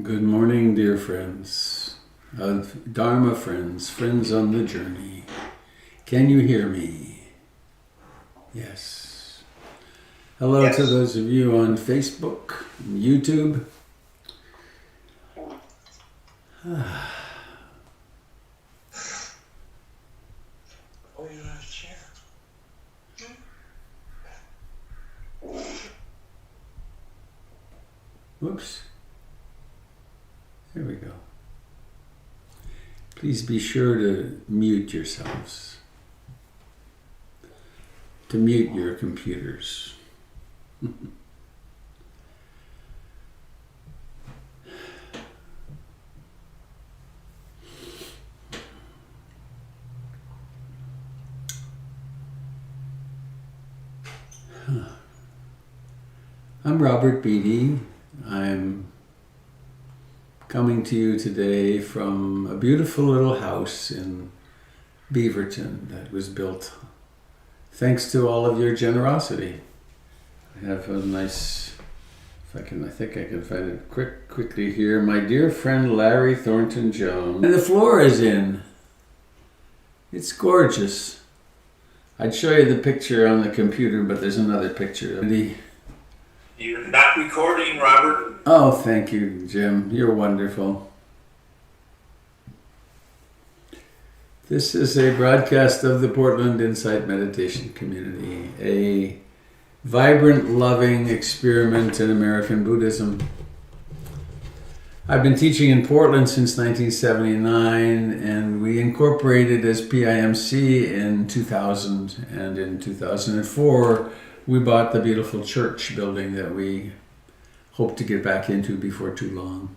Good morning, dear friends, Dharma friends, friends on the journey. Can you hear me? Yes. Hello Yes. to those of you on Facebook and YouTube. Oh, you have a chair. Whoops. There we go. Please be sure to mute yourselves, to mute your computers. I'm Robert Beatty. I'm coming to you today from a beautiful little house in Beaverton that was built thanks to all of your generosity. I have a nice, I think I can find it quickly here. My dear friend Larry Thornton Jones. And the floor is in. It's gorgeous. I'd show you the picture on the computer, but there's another picture of the... You're not recording, Robert. Oh, thank you, Jim. You're wonderful. This is a broadcast of the Portland Insight Meditation Community, a vibrant, loving experiment in American Buddhism. I've been teaching in Portland since 1979, and we incorporated as PIMC in 2000, and in 2004, we bought the beautiful church building that we hope to get back into before too long.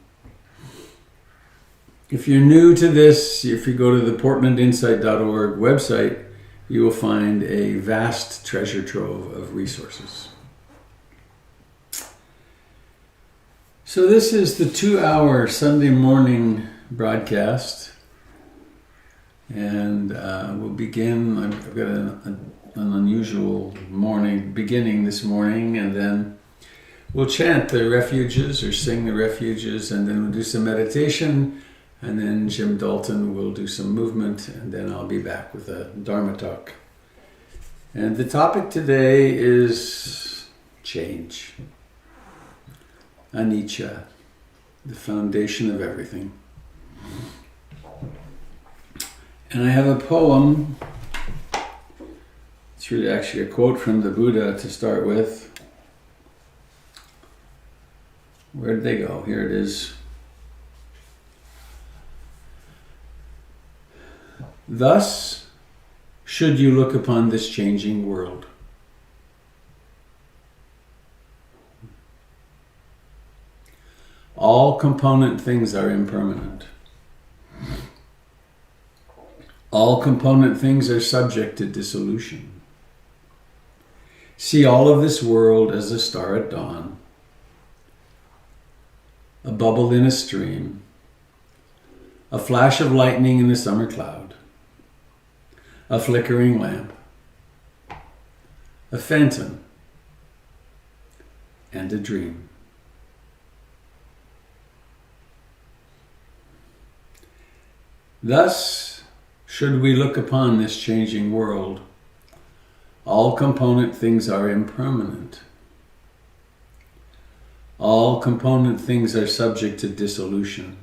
If you're new to this, if you go to the portlandinsight.org website, you will find a vast treasure trove of resources. So this is the 2-hour Sunday morning broadcast, and we'll begin. I've got an unusual morning beginning this morning, and then we'll chant the refuges or sing the refuges, and then we'll do some meditation, and then Jim Dalton will do some movement, and then I'll be back with a Dharma talk. And the topic today is change. Anicca, the foundation of everything. And I have a poem. It's really actually a quote from the Buddha to start with. Where did they go? Here it is. Thus should you look upon this changing world. All component things are impermanent. All component things are subject to dissolution. See all of this world as a star at dawn, a bubble in a stream, a flash of lightning in a summer cloud, a flickering lamp, a phantom, and a dream. Thus, should we look upon this changing world, all component things are impermanent. All component things are subject to dissolution.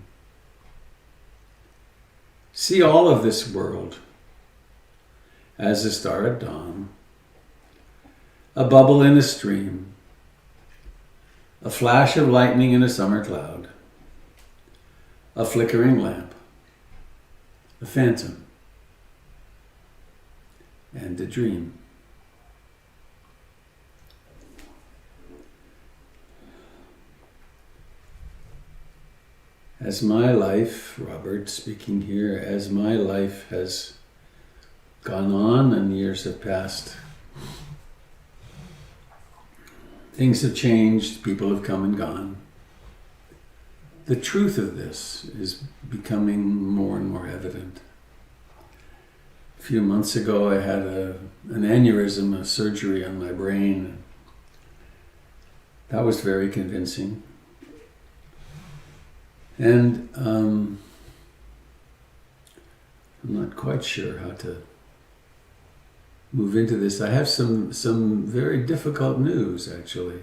See all of this world as a star at dawn, a bubble in a stream, a flash of lightning in a summer cloud, a flickering lamp, a phantom, and a dream. As my life, Robert speaking here, as my life has gone on and years have passed, things have changed, people have come and gone. The truth of this is becoming more and more evident. A few months ago I had an aneurysm, a surgery on my brain. That was very convincing. And I'm not quite sure how to move into this. I have some very difficult news, actually.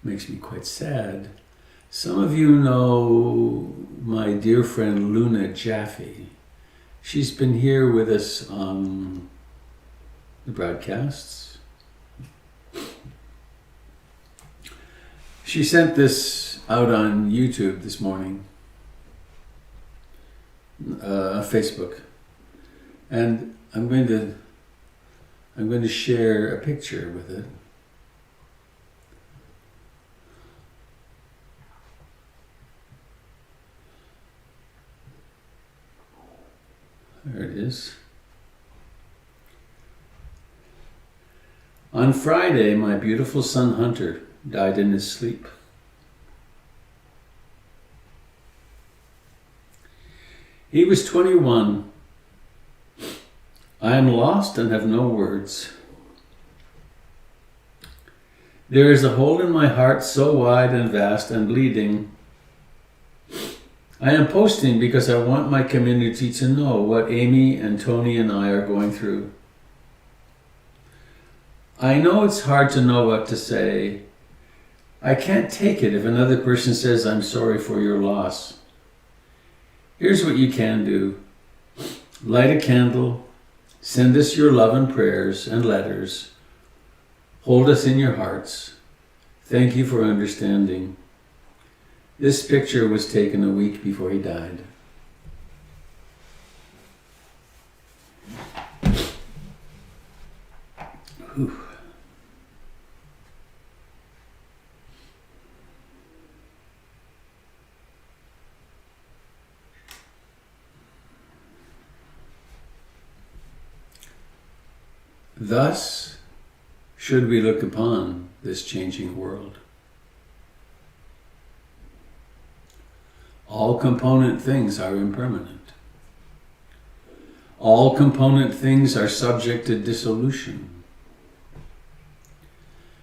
Makes me quite sad. Some of you know my dear friend Luna Jaffe. She's been here with us on the broadcasts. She sent this out on YouTube this morning, Facebook, and I'm going to share a picture with it. There it is. On Friday, my beautiful son Hunter died in his sleep. He was 21. I am lost and have no words. There is a hole in my heart so wide and vast and bleeding. I am posting because I want my community to know what Amy and Tony and I are going through. I know it's hard to know what to say. I can't take it if another person says, I'm sorry for your loss. Here's what you can do. Light a candle, send us your love and prayers and letters. Hold us in your hearts. Thank you for understanding. This picture was taken a week before he died. Whew. Thus should we look upon this changing world. All component things are impermanent. All component things are subject to dissolution.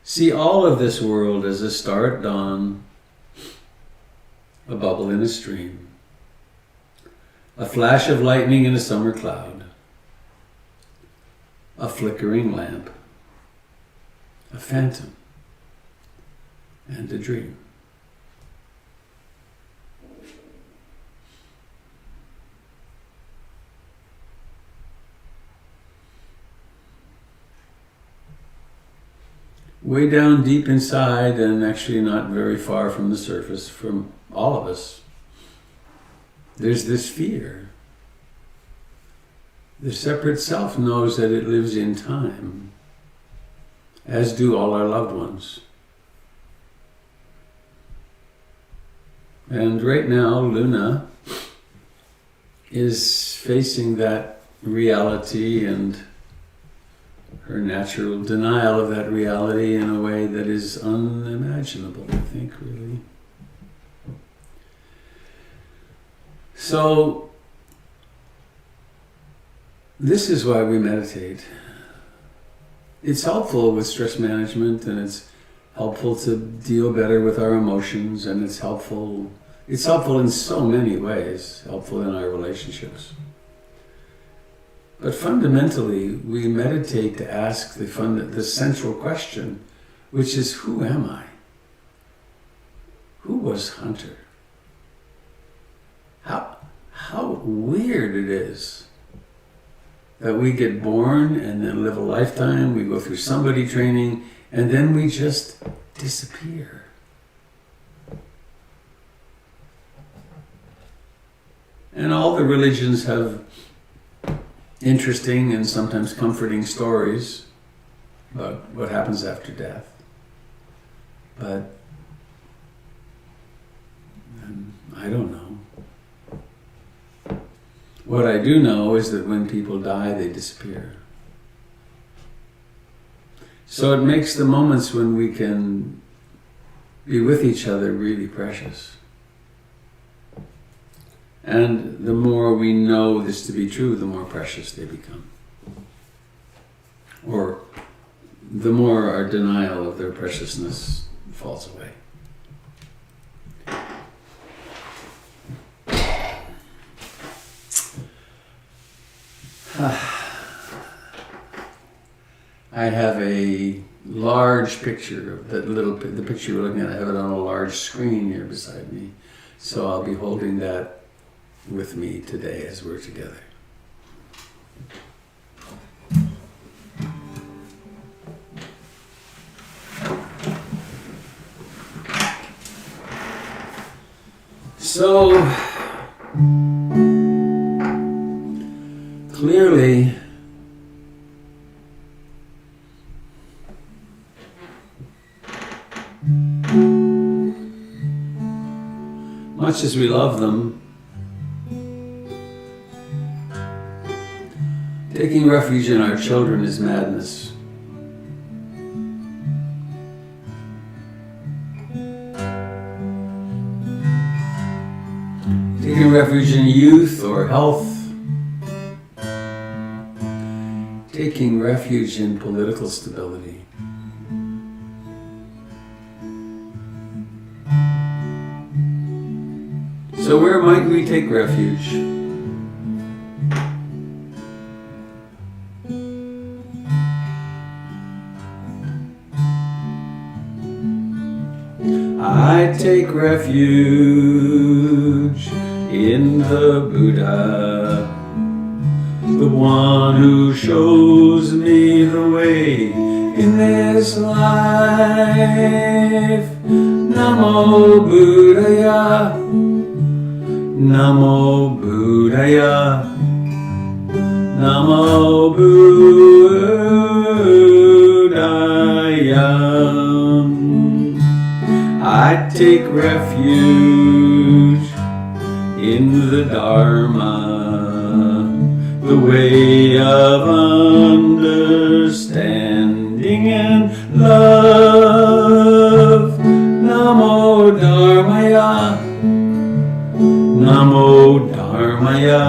See all of this world as a star at dawn, a bubble in a stream, a flash of lightning in a summer cloud, a flickering lamp, a phantom, and a dream. Way down deep inside, and actually not very far from the surface, from all of us, there's this fear. The separate self knows that it lives in time, as do all our loved ones. And right now, Luna is facing that reality and her natural denial of that reality in a way that is unimaginable, I think, really. So, this is why we meditate. It's helpful with stress management, and it's helpful to deal better with our emotions, and it's helpful in so many ways, helpful in our relationships. But fundamentally, we meditate to ask the central question, which is, who am I? Who was Hunter? How weird it is that we get born and then live a lifetime, we go through somebody training, and then we just disappear. And all the religions have interesting and sometimes comforting stories about what happens after death. But I don't know. What I do know is that when people die, they disappear. So it makes the moments when we can be with each other really precious. And the more we know this to be true, the more precious they become. Or the more our denial of their preciousness falls away. I have a large picture of the picture you're looking at. I have it on a large screen here beside me. So I'll be holding that with me today as we're together. So, clearly, much as we love them, taking refuge in our children is madness. Taking refuge in youth or health, taking refuge in political stability. So where might we take refuge? I take refuge in the Buddha, the one who shows me the way in this life. Namo Buddhaya, Namo Buddhaya, Namo Buddhaya. I take refuge in the Dharma, the way of understanding and love. Namo Dharmaya, Namo Dharmaya,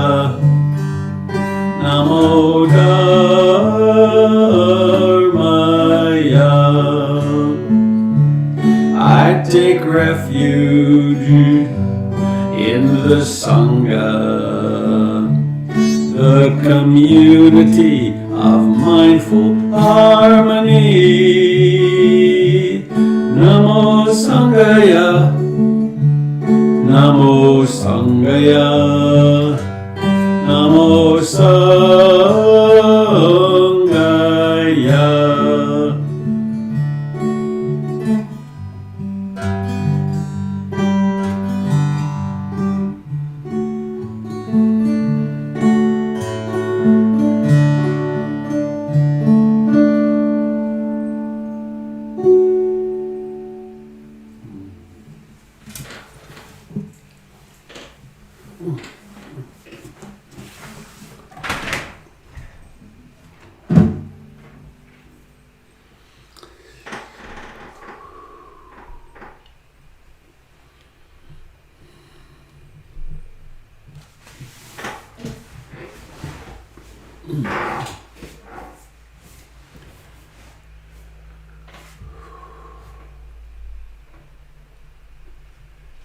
Namo Dharmaya. I take refuge in the Sangha, the community of mindful harmony. Namo Sanghaya, Namo Sanghaya, Namo Sanghaya.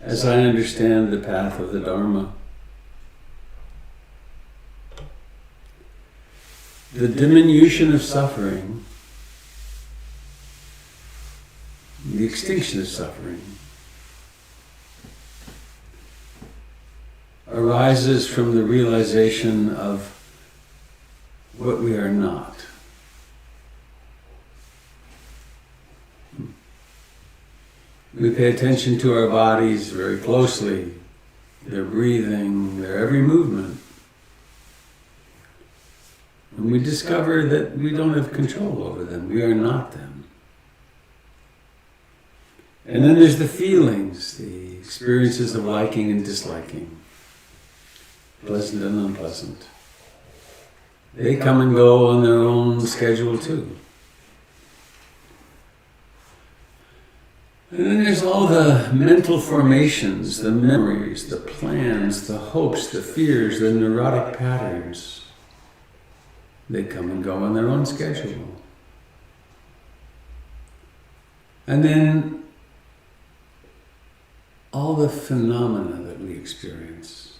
As I understand the path of the Dharma, the diminution of suffering, the extinction of suffering, arises from the realization of what we are not. We pay attention to our bodies very closely, their breathing, their every movement. And we discover that we don't have control over them. We are not them. And then there's the feelings, the experiences of liking and disliking, pleasant and unpleasant. They come and go on their own schedule too. And then there's all the mental formations, the memories, the plans, the hopes, the fears, the neurotic patterns. They come and go on their own schedule. And then all the phenomena that we experience,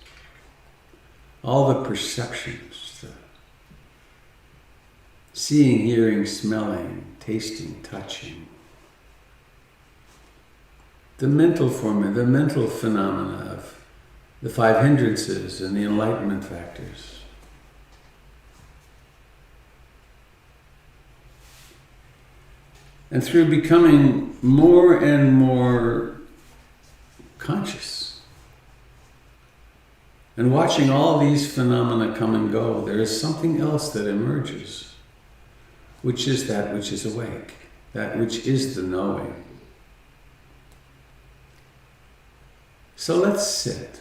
all the perceptions, the seeing, hearing, smelling, tasting, touching, the mental phenomena of the five hindrances and the enlightenment factors. And through becoming more and more conscious and watching all these phenomena come and go, there is something else that emerges, which is that which is awake, that which is the knowing. So let's sit.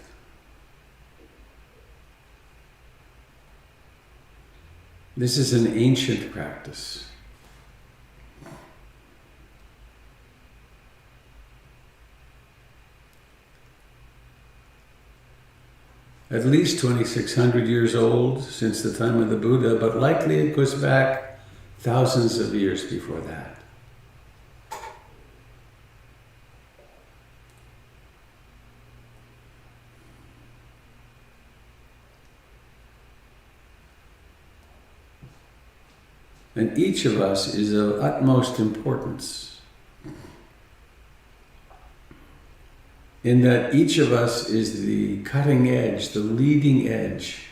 This is an ancient practice. At least 2,600 years old since the time of the Buddha, but likely it goes back thousands of years before that. And each of us is of utmost importance, in that each of us is the cutting edge, the leading edge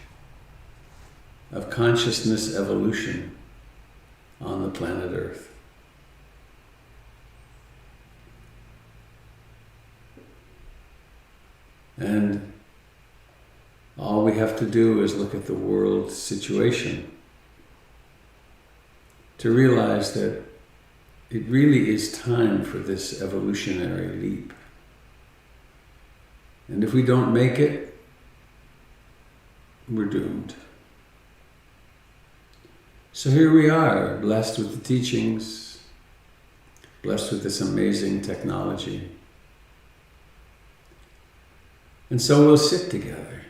of consciousness evolution on the planet Earth. And all we have to do is look at the world situation to realize that it really is time for this evolutionary leap. And if we don't make it, we're doomed. So here we are, blessed with the teachings, blessed with this amazing technology. And so we'll sit together.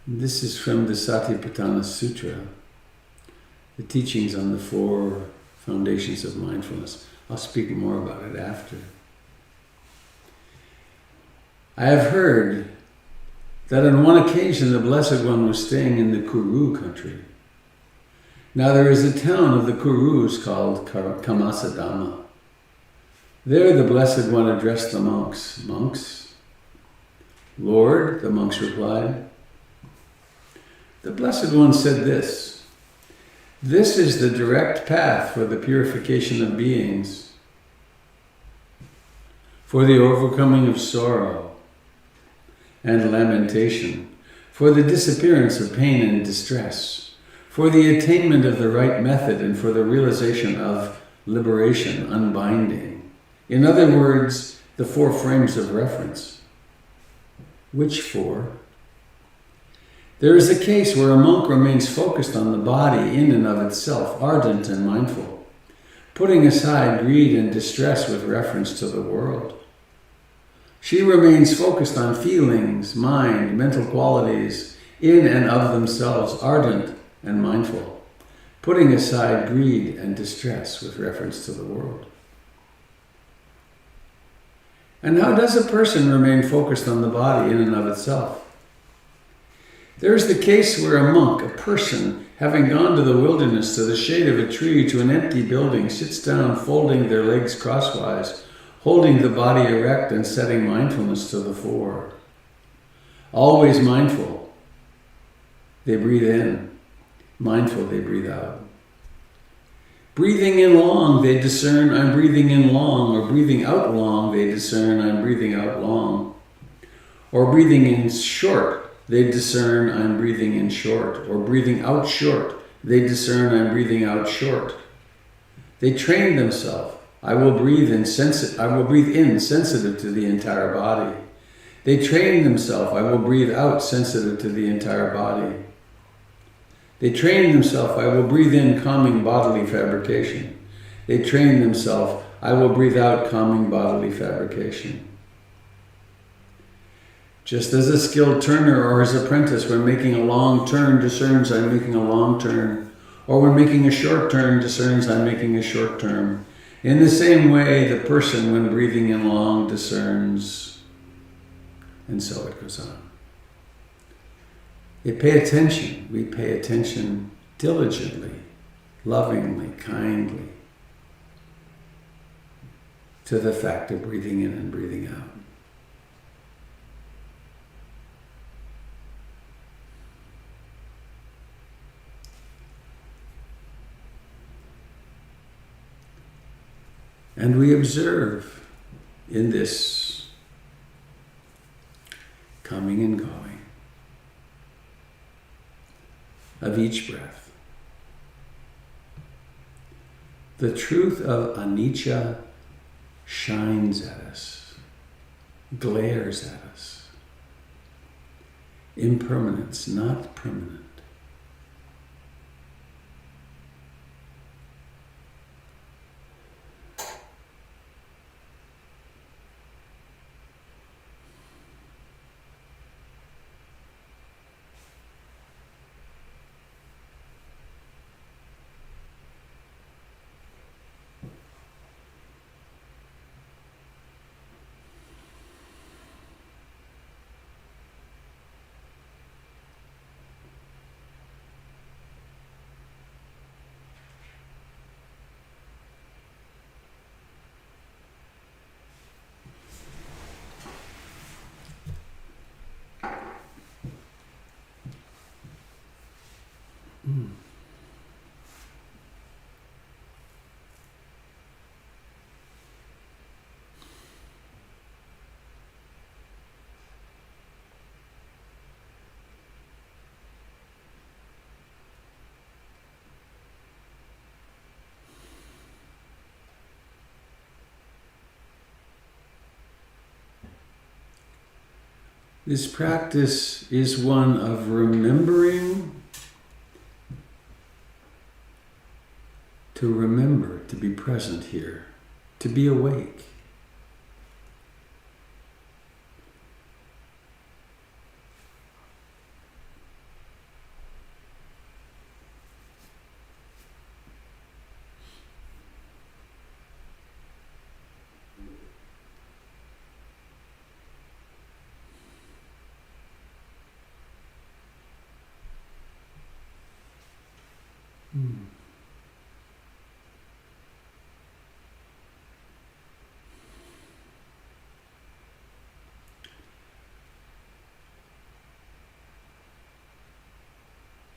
This is from the Satipatthana Sutra, the teachings on the 4 foundations of mindfulness. I'll speak more about it after. I have heard that on one occasion the Blessed One was staying in the Kuru country. Now there is a town of the Kurus called Kamasadama. There the Blessed One addressed the monks. Monks? Lord, the monks replied. The Blessed One said this: this is the direct path for the purification of beings, for the overcoming of sorrow and lamentation, for the disappearance of pain and distress, for the attainment of the right method, and for the realization of liberation, unbinding. In other words, the 4 frames of reference. Which 4? There is a case where a monk remains focused on the body in and of itself, ardent and mindful, putting aside greed and distress with reference to the world. She remains focused on feelings, mind, mental qualities, in and of themselves, ardent and mindful, putting aside greed and distress with reference to the world. And how does a person remain focused on the body in and of itself? There is the case where a monk, a person, having gone to the wilderness, to the shade of a tree, to an empty building, sits down, folding their legs crosswise, holding the body erect and setting mindfulness to the fore. Always mindful, they breathe in. Mindful, they breathe out. Breathing in long, they discern, I'm breathing in long. Or breathing out long, they discern, I'm breathing out long. Or breathing in short, they discern, I'm breathing in short. Or breathing out short, they discern, I'm breathing out short. They train themselves. I will breathe in sensitive to the entire body. They train themselves. I will breathe out sensitive to the entire body. They train themselves. I will breathe in calming bodily fabrication. They train themselves. I will breathe out calming bodily fabrication. Just as a skilled turner or his apprentice, when making a long turn, discerns I'm making a long turn, or when making a short turn, discerns I'm making a short turn. In the same way, the person, when breathing in long, discerns, and so it goes on. We pay attention diligently, lovingly, kindly, to the fact of breathing in and breathing out. And we observe in this coming and going of each breath the truth of anicca shines at us, glares at us. Impermanence, not permanent. This practice is one of remembering to remember to be present here, to be awake.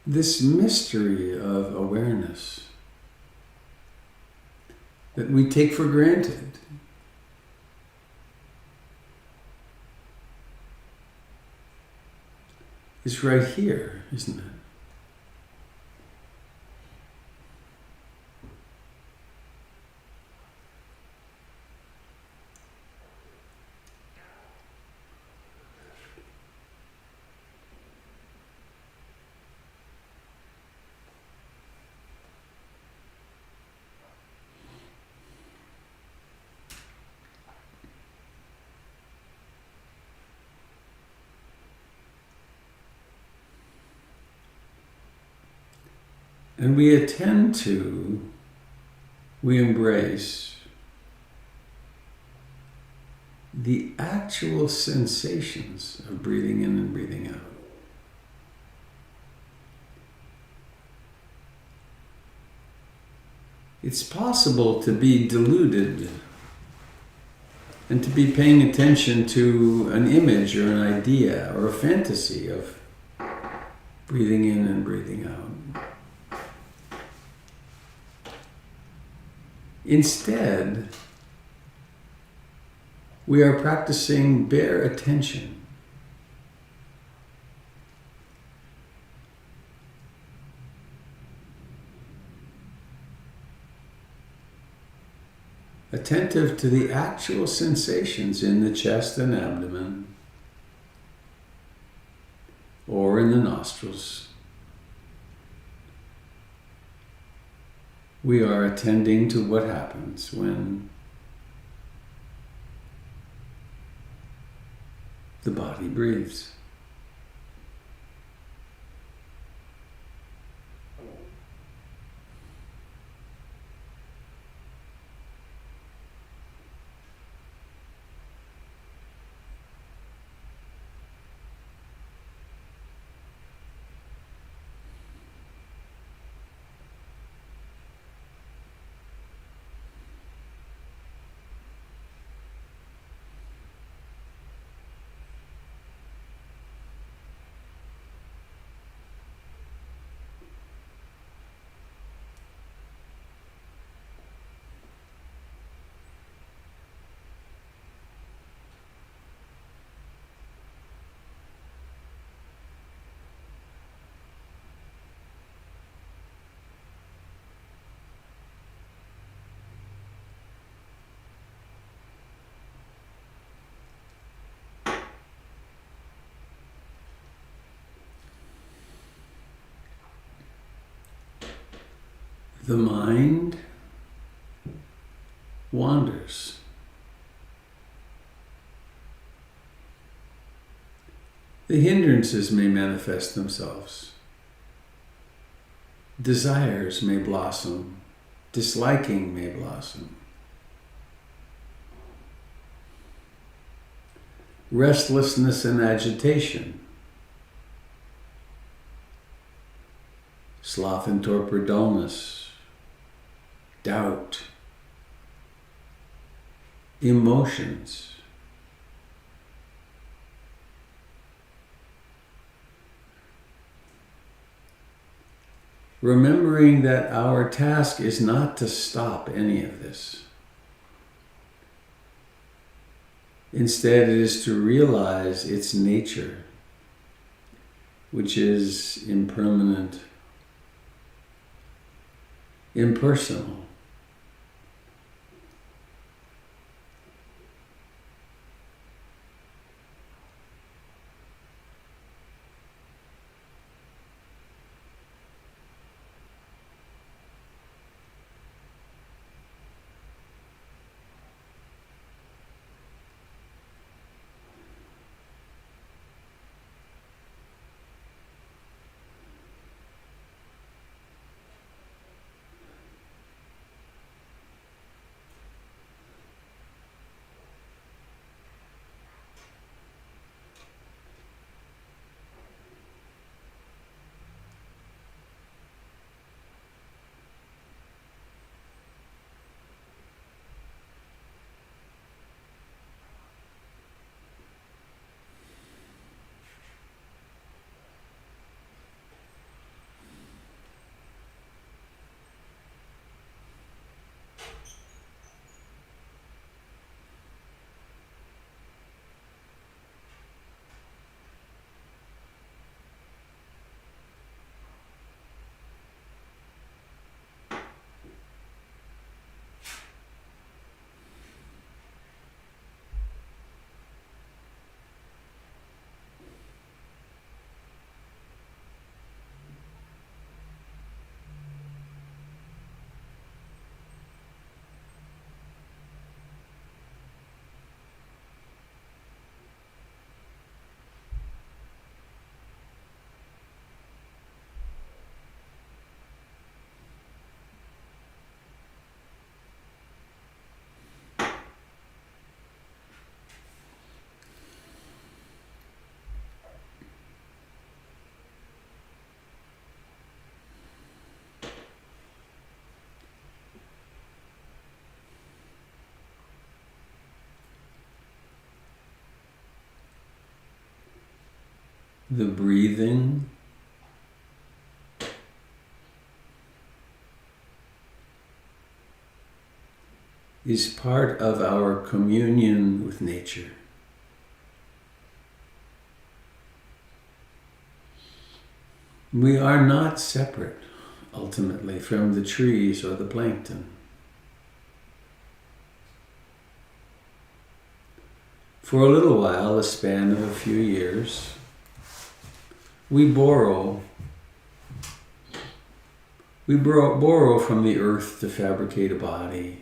This mystery of awareness that we take for granted is right here, isn't it? And we attend to, we embrace the actual sensations of breathing in and breathing out. It's possible to be deluded and to be paying attention to an image or an idea or a fantasy of breathing in and breathing out. Instead, we are practicing bare attention. Attentive to the actual sensations in the chest and abdomen, or in the nostrils. We are attending to what happens when the body breathes. The mind wanders. The hindrances may manifest themselves. Desires may blossom. Disliking may blossom. Restlessness and agitation. Sloth and torpor, dullness. Doubt. Emotions. Remembering that our task is not to stop any of this. Instead, it is to realize its nature, which is impermanent, impersonal. The breathing is part of our communion with nature. We are not separate, ultimately, from the trees or the plankton. For a little while, a span of a few years, we borrow from the earth to fabricate a body.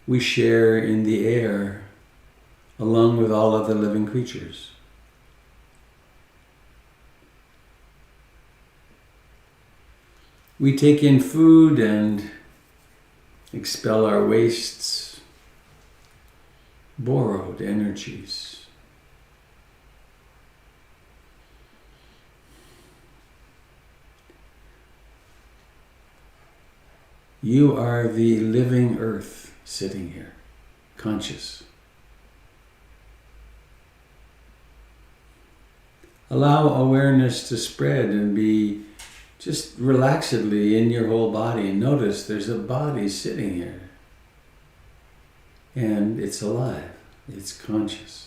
we share in the air along with all other living creatures. We take in food and expel our wastes, borrowed energies. You are the living earth sitting here, conscious. Allow awareness to spread and be just relaxedly in your whole body. And notice there's a body sitting here. And it's alive. It's conscious.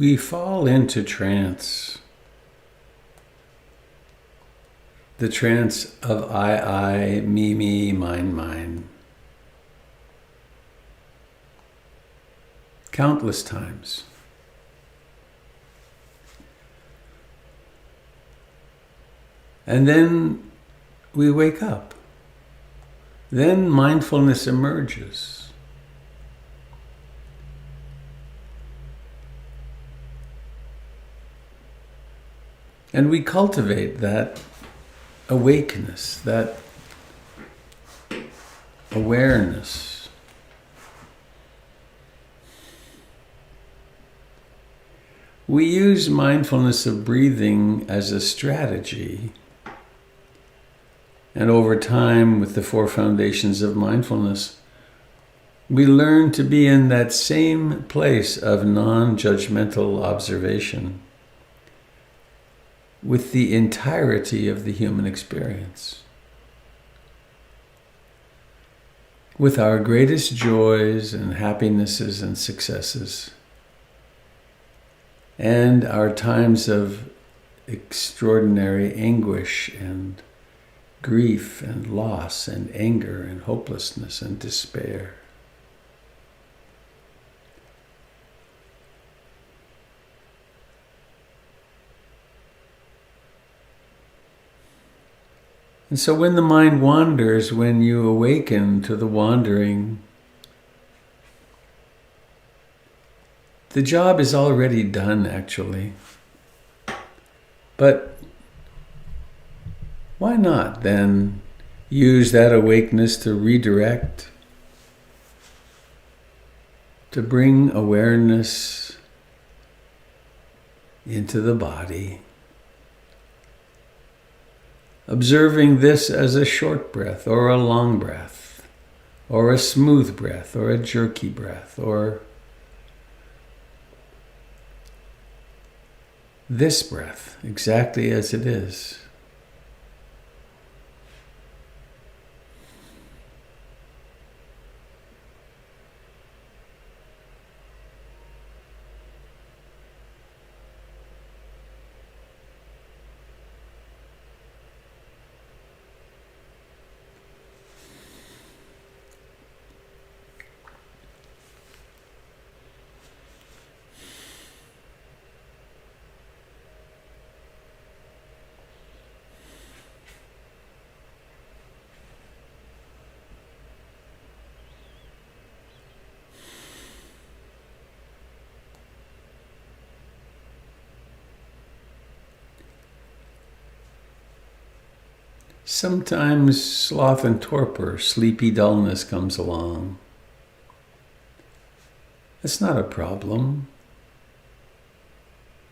we fall into trance. The trance of I, me, mine. Countless times. And then we wake up. Then mindfulness emerges. And we cultivate that awakeness, that awareness. We use mindfulness of breathing as a strategy. And over time, with the 4 foundations of mindfulness, we learn to be in that same place of non-judgmental observation with the entirety of the human experience. With our greatest joys and happinesses and successes, and our times of extraordinary anguish and grief and loss and anger and hopelessness and despair. And so when the mind wanders, when you awaken to the wandering, the job is already done, actually. But why not then use that awakeness to redirect, to bring awareness into the body, observing this as a short breath or a long breath, or a smooth breath or a jerky breath, or this breath exactly as it is. Sometimes sloth and torpor, sleepy dullness comes along. It's not a problem.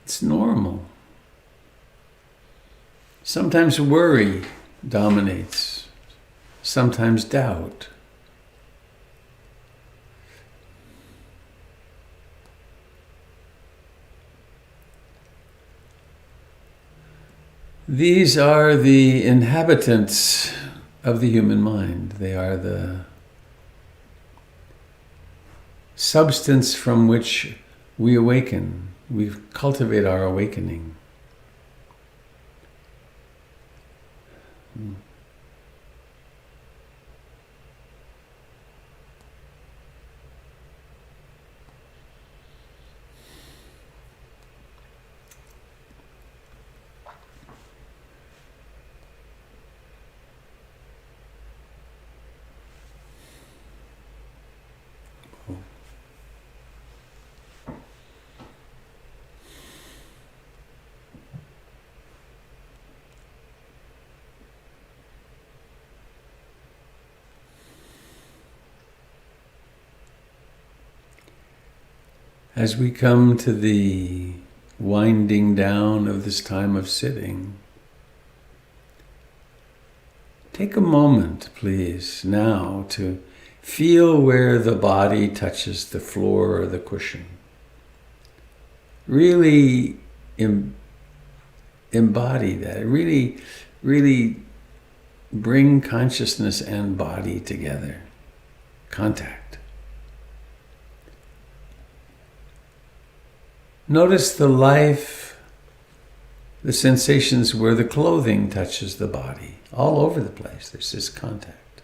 It's normal. Sometimes worry dominates, sometimes doubt. These are the inhabitants of the human mind. They are the substance from which we awaken. We cultivate our awakening. As we come to the winding down of this time of sitting, take a moment, please, now to feel where the body touches the floor or the cushion. Really embody that. Really bring consciousness and body together. Contact. Notice the life, the sensations where the clothing touches the body. All over the place, there's this contact.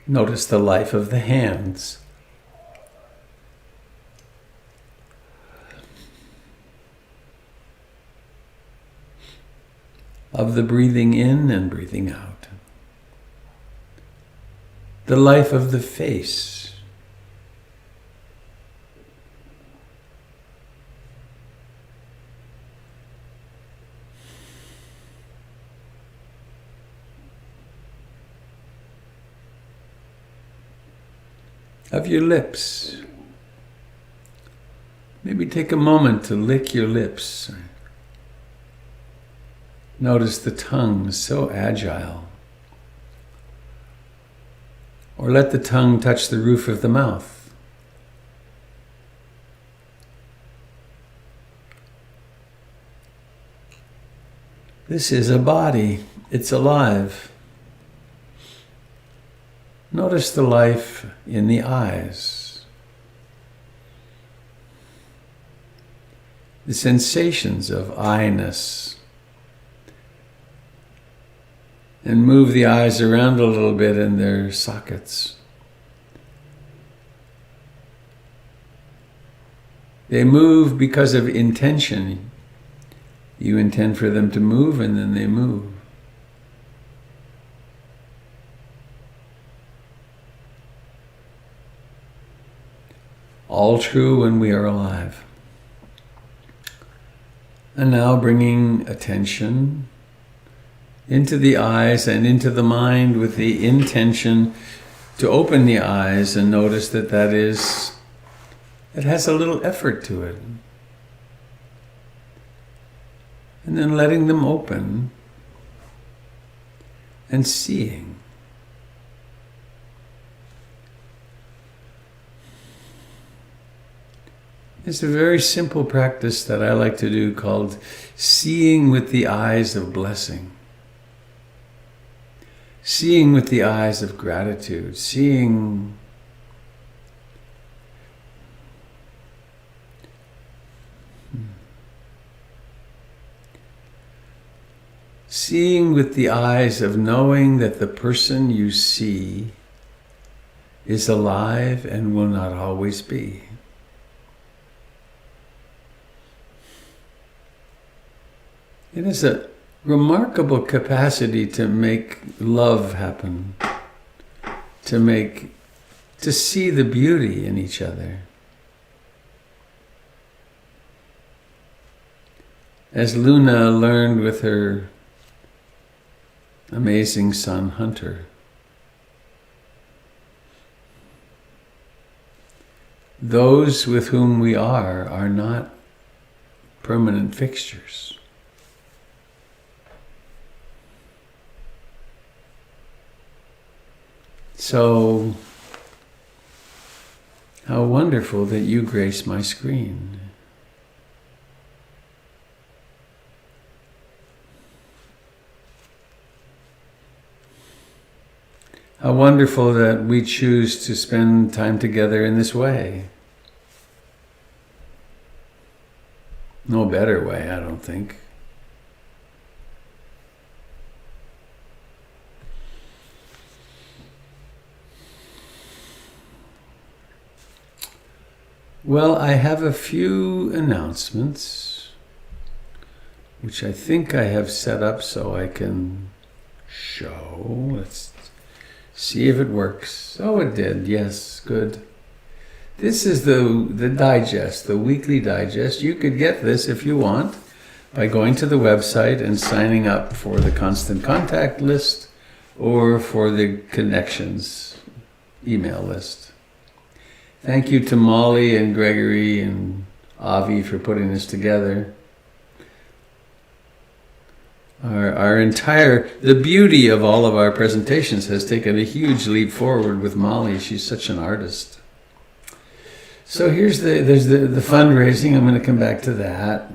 Notice the life of the hands. Of the breathing in and breathing out. The life of the face. Of your lips. Maybe take a moment to lick your lips. Notice the tongue, so agile. Or let the tongue touch the roof of the mouth. This is a body. It's alive. Notice the life in the eyes. The sensations of eye-ness. And move the eyes around a little bit in their sockets. They move because of intention. You intend for them to move, and then they move. All true when we are alive. And now bringing attention into the eyes and into the mind with the intention to open the eyes and notice that it has a little effort to it. And then letting them open and seeing. It's a very simple practice that I like to do called seeing with the eyes of blessing. Seeing with the eyes of gratitude, seeing with the eyes of knowing that the person you see is alive and will not always be. It is a remarkable capacity to make love happen, to see the beauty in each other. As Luna learned with her amazing son Hunter, those with whom we are not permanent fixtures. So, how wonderful that you grace my screen. How wonderful that we choose to spend time together in this way. No better way, I don't think. Well, I have a few announcements, which I think I have set up so I can show. Let's see if it works. Oh, it did. Yes, good. This is the digest, the weekly digest. You could get this if you want by going to the website and signing up for the constant contact list or for the connections email list. Thank you to Molly and Gregory and Avi for putting this together. The beauty of all of our presentations has taken a huge leap forward with Molly. She's such an artist. So there's the fundraising. I'm going to come back to that.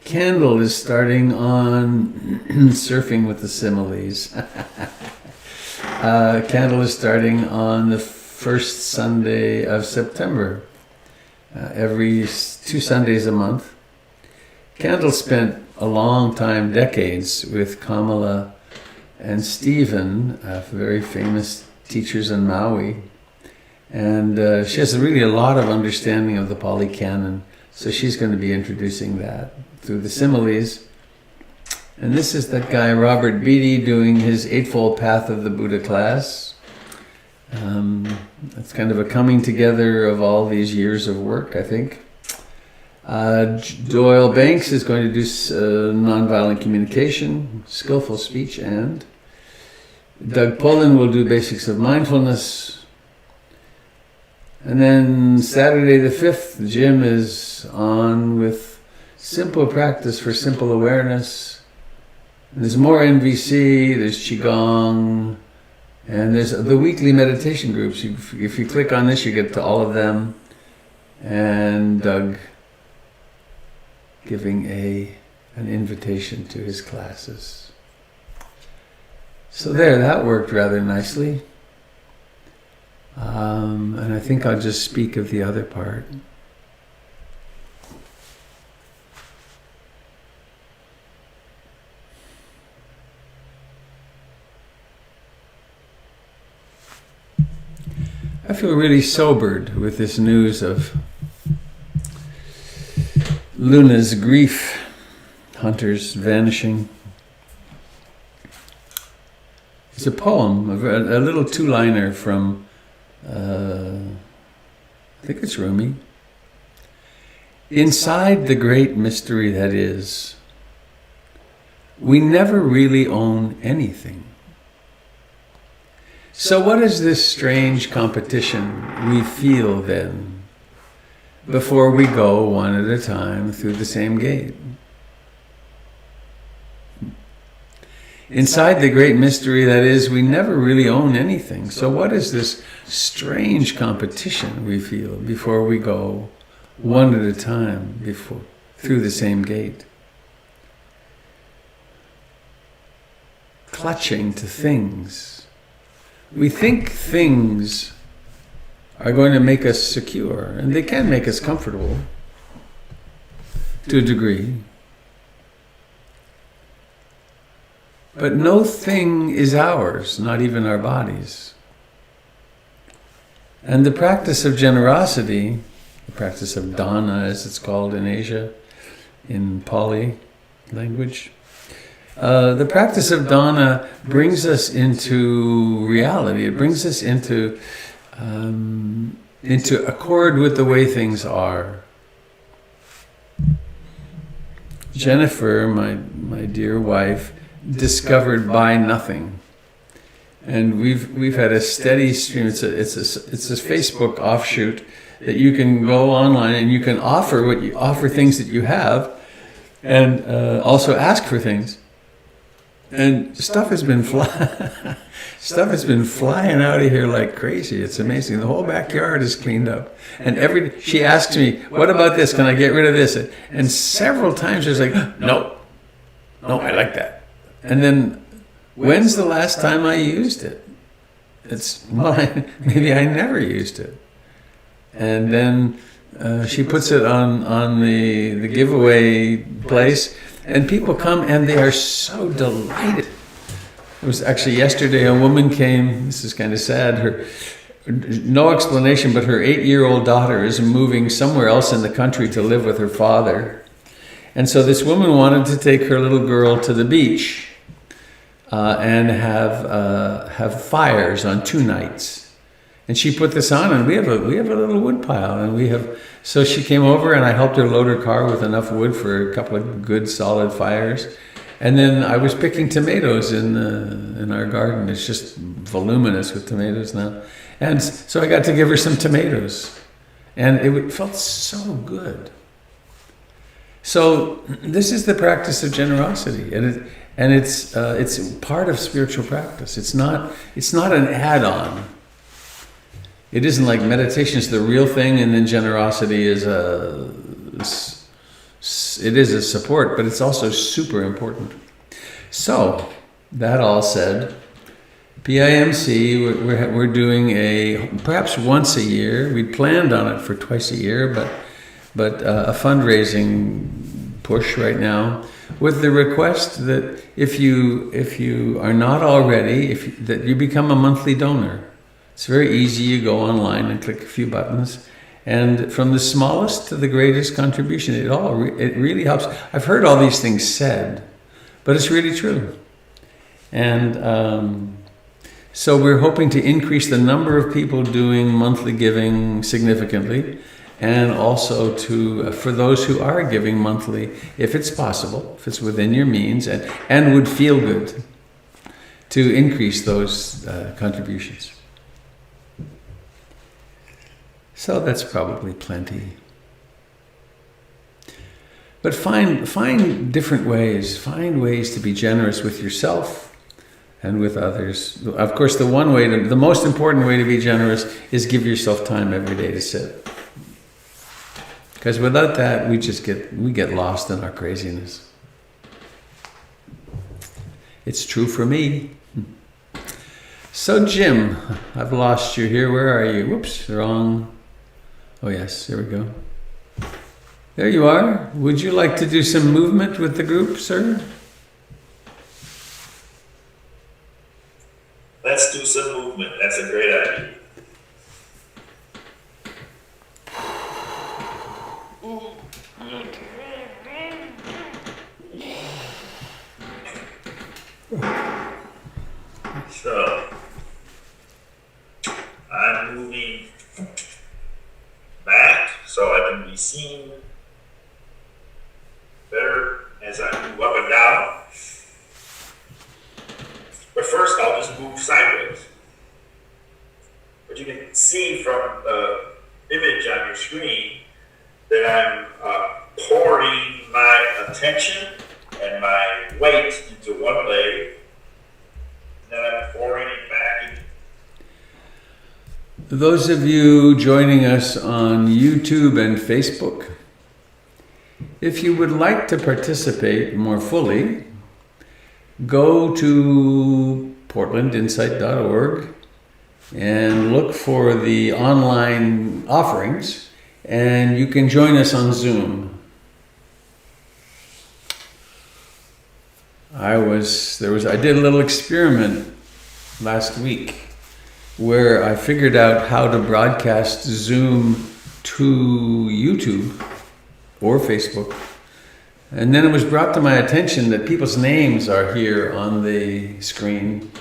Candle is starting on surfing with the similes. Candle is starting on the first Sunday of September, every 2 Sundays a month. Kendall spent a long time, decades, with Kamala and Stephen, very famous teachers in Maui. And she has really a lot of understanding of the Pali Canon, so she's going to be introducing that through the similes. And this is that guy, Robert Beatty, doing his Eightfold Path of the Buddha class. It's kind of a coming together of all these years of work, I think. Doyle Banks is going to do nonviolent communication, skillful speech, and Doug Pullen will do basics of mindfulness. And then Saturday the 5th, Jim is on with simple practice for simple awareness. And there's more NVC, there's Qigong, and there's the weekly meditation groups. If you click on this, you get to all of them. And Doug giving an invitation to his classes. So there, that worked rather nicely. And I think I'll just speak of the other part. I feel really sobered with this news of Luna's grief, Hunter's vanishing. It's a poem, a little two-liner from, I think it's Rumi. Inside the great mystery that is, we never really own anything. So what is this strange competition we feel then, before we go one at a time through the same gate? Inside the great mystery that is, we never really own anything. So what is this strange competition we feel before we go one at a time through the same gate? Clutching to things. We think things are going to make us secure, and they can make us comfortable to a degree. But no thing is ours, not even our bodies. And the practice of generosity, the practice of dana as it's called in Asia, in Pali language, the practice of dana brings us into reality. It brings us into accord with the way things are. Jennifer, my dear wife, discovered by nothing, and we've had a steady stream. It's a Facebook offshoot that you can go online and you can offer things that you have, and also ask for things. And stuff has been flying out of here like crazy. It's amazing. The whole backyard is cleaned up. And she asks me, "What about this? Can I get rid of this?" And several times she's like, "No, I like that." And then, when's the last time I used it? Maybe I never used it. And then she puts it on the giveaway place. And people come and they are so delighted. It was actually yesterday, a woman came. This is kind of sad. No explanation, but her 8-year-old daughter is moving somewhere else in the country to live with her father. And so this woman wanted to take her little girl to the beach and have fires on 2 nights. And she put this on, and we have a little wood pile, and so she came over, and I helped her load her car with enough wood for a couple of good solid fires. And then I was picking tomatoes in our garden. It's just voluminous with tomatoes now. And so I got to give her some tomatoes, and it felt so good. So this is the practice of generosity, and it's part of spiritual practice. It's not an add-on. It isn't like meditation is the real thing, and then generosity is a support, but it's also super important. So, that all said, PIMC, we're doing perhaps once a year. We planned on it for twice a year, but a fundraising push right now with the request that if you are not already, that you become a monthly donor. It's very easy. You go online and click a few buttons, and from the smallest to the greatest contribution, it really helps. I've heard all these things said, but it's really true. And so we're hoping to increase the number of people doing monthly giving significantly, and also for those who are giving monthly, if it's possible, if it's within your means and would feel good, to increase those contributions. So that's probably plenty. But find different ways. Find ways to be generous with yourself and with others. Of course, the most important way to be generous is give yourself time every day to sit. Because without that, we get lost in our craziness. It's true for me. So Jim, I've lost you here. Where are you? Whoops, wrong. Oh yes, there we go. There you are. Would you like to do some movement with the group, sir? Let's do some movement. That's a great idea. So, I'm moving back so I can be seen better as I move up and down. But first, I'll just move sideways. But you can see from the image on your screen that I'm pouring my attention and my weight into one leg, and then I'm pouring it back into. Those of you joining us on YouTube and Facebook, if you would like to participate more fully, go to portlandinsight.org and look for the online offerings, and you can join us on Zoom. I did a little experiment last week where I figured out how to broadcast Zoom to YouTube or Facebook. And then it was brought to my attention that people's names are here on the screen,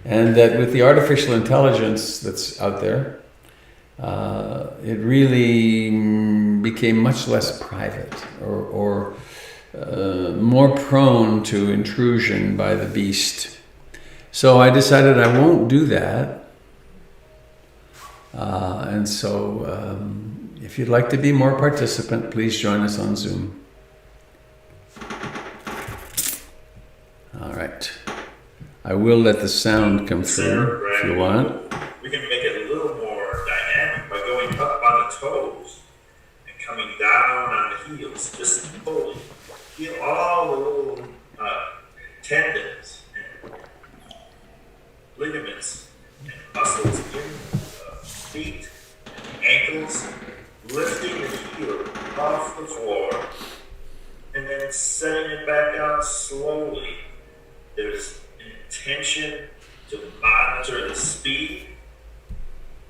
and that with the artificial intelligence that's out there, it really became much less private or more prone to intrusion by the beast. So I decided I won't do that. And so if you'd like to be more participant, please join us on Zoom. All right. I will let the sound come through if you want. We can make it a little more dynamic by going up on the toes and coming down on the heels. Just fully feel all the little tendons and ligaments and muscles in the feet and the ankles, lifting the heel off the floor and then setting it back down slowly. There's intention to monitor the speed,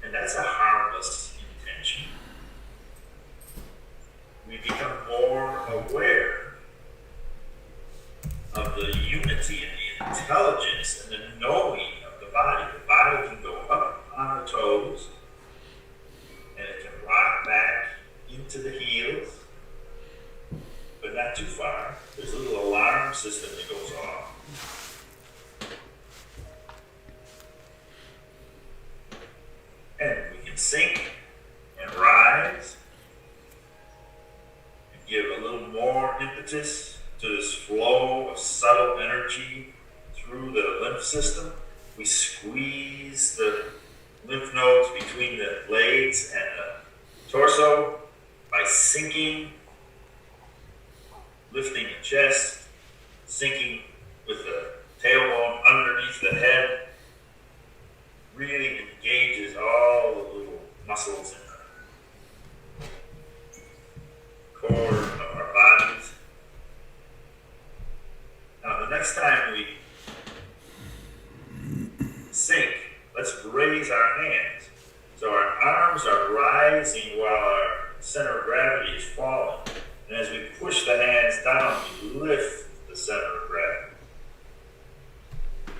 and that's a harmless intention. We become more aware of the unity and the intelligence and the knowing of the body. The body can go up on the toes, and it can rock back into the heels, but not too far. There's a little alarm system that goes off. And we can sink and rise and give a little more impetus to this flow of subtle energy through the lymph system. We squeeze the lymph nodes between the legs and the torso by sinking, lifting the chest, sinking with the tailbone underneath the head, next time we sink, let's raise our hands. So our arms are rising while our center of gravity is falling. And as we push the hands down, we lift the center of gravity.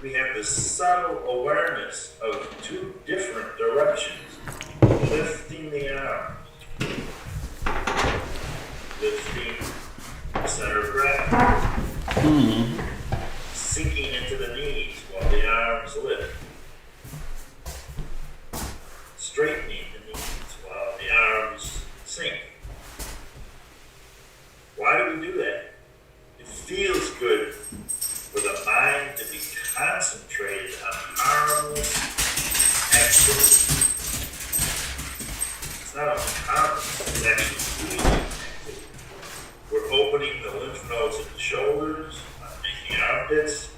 We have this subtle awareness of two different directions. Lifting the arms, lifting the center of gravity, sinking into the knees while the arms lift, straightening the knees while the arms sink. Why do we do that? It feels good for the mind to be concentrated on harmless activity. It's not only harmless, it's actually healing activity. We're opening the lymph nodes in the shoulders, making armpits,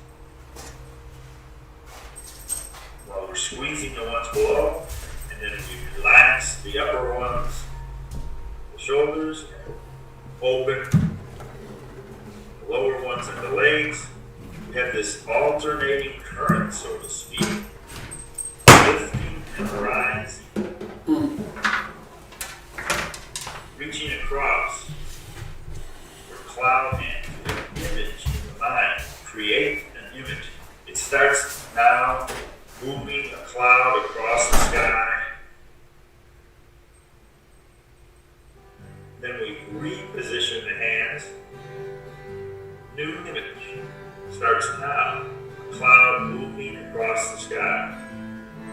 while we're squeezing the ones below, and then we relax the upper ones, the shoulders, open the lower ones and the legs. We have this alternating current, so to speak, lifting and rising, reaching across. We're cloud hands, an image in the mind. Create an image. It starts now moving a cloud across the sky. Then we reposition the hands. New image starts now. A cloud moving across the sky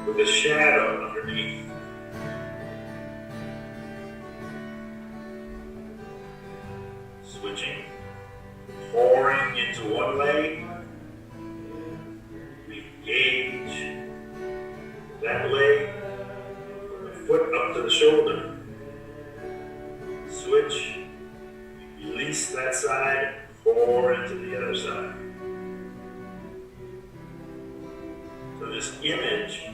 with a shadow underneath. Switching, pouring into one leg. We engage that leg from the foot up to the shoulder. Switch, release that side, and pour into the other side. So this image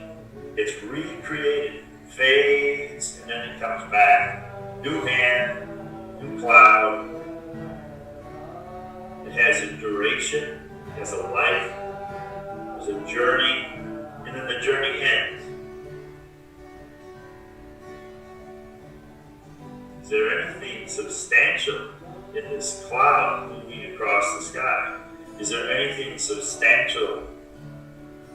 gets recreated, fades, and then it comes back. New hand, new cloud. It has a duration, it has a life, there's a journey, and then the journey ends. Is there anything substantial in this cloud moving across the sky? Is there anything substantial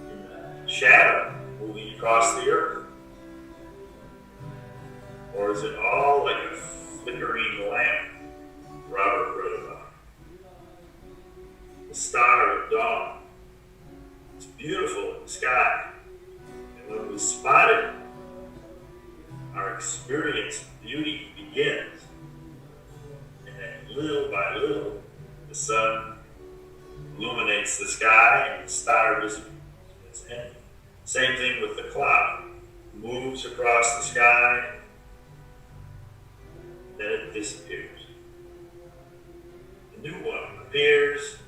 in the shadow moving across the earth? Or is it all like a flickering lamp Robert wrote about? The star of dawn. It's beautiful in the sky. And when we spot it, our experience of beauty begins. And then little by little, the sun illuminates the sky and the star disappears. It's empty. Same thing with the cloud. Moves across the sky, then it disappears. A new one appears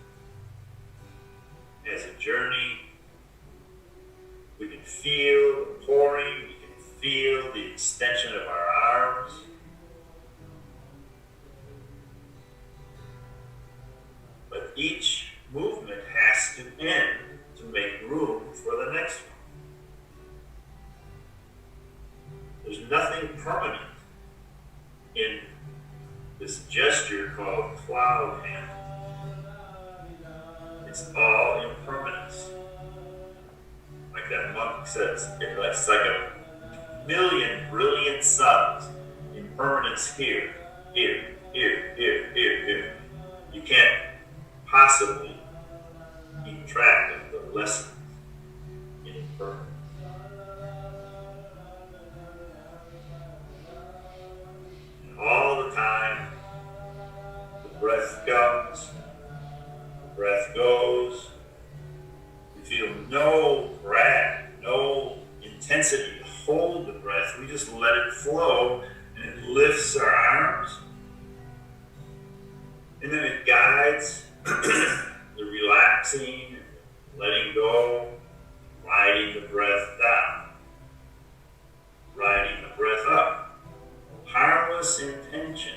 as a journey. We can feel the pouring, we can feel the extension of our arms. But each movement has to end to make room for the next one. There's nothing permanent in this gesture called cloud hand. It's all impermanence. Like that monk says, it's like a million brilliant suns. Impermanence here, here, here, here, here, here. You can't possibly keep track of the lessons in impermanence. And all the time, the breath comes, the breath goes. We feel no drag, no intensity to hold the breath. We just let it flow, and it lifts our arms. And then it guides the relaxing, letting go, riding the breath down, riding the breath up. Harmless intention.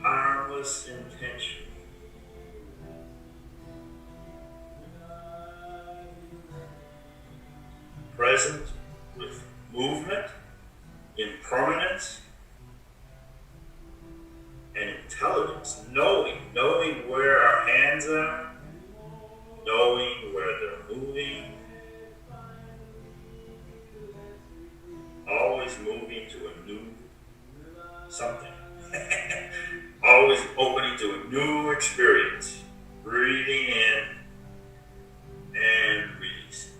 Harmless intention. present with movement, impermanence, and intelligence, knowing where our hands are, knowing where they're moving, always moving to a new something, always opening to a new experience, breathing in and release.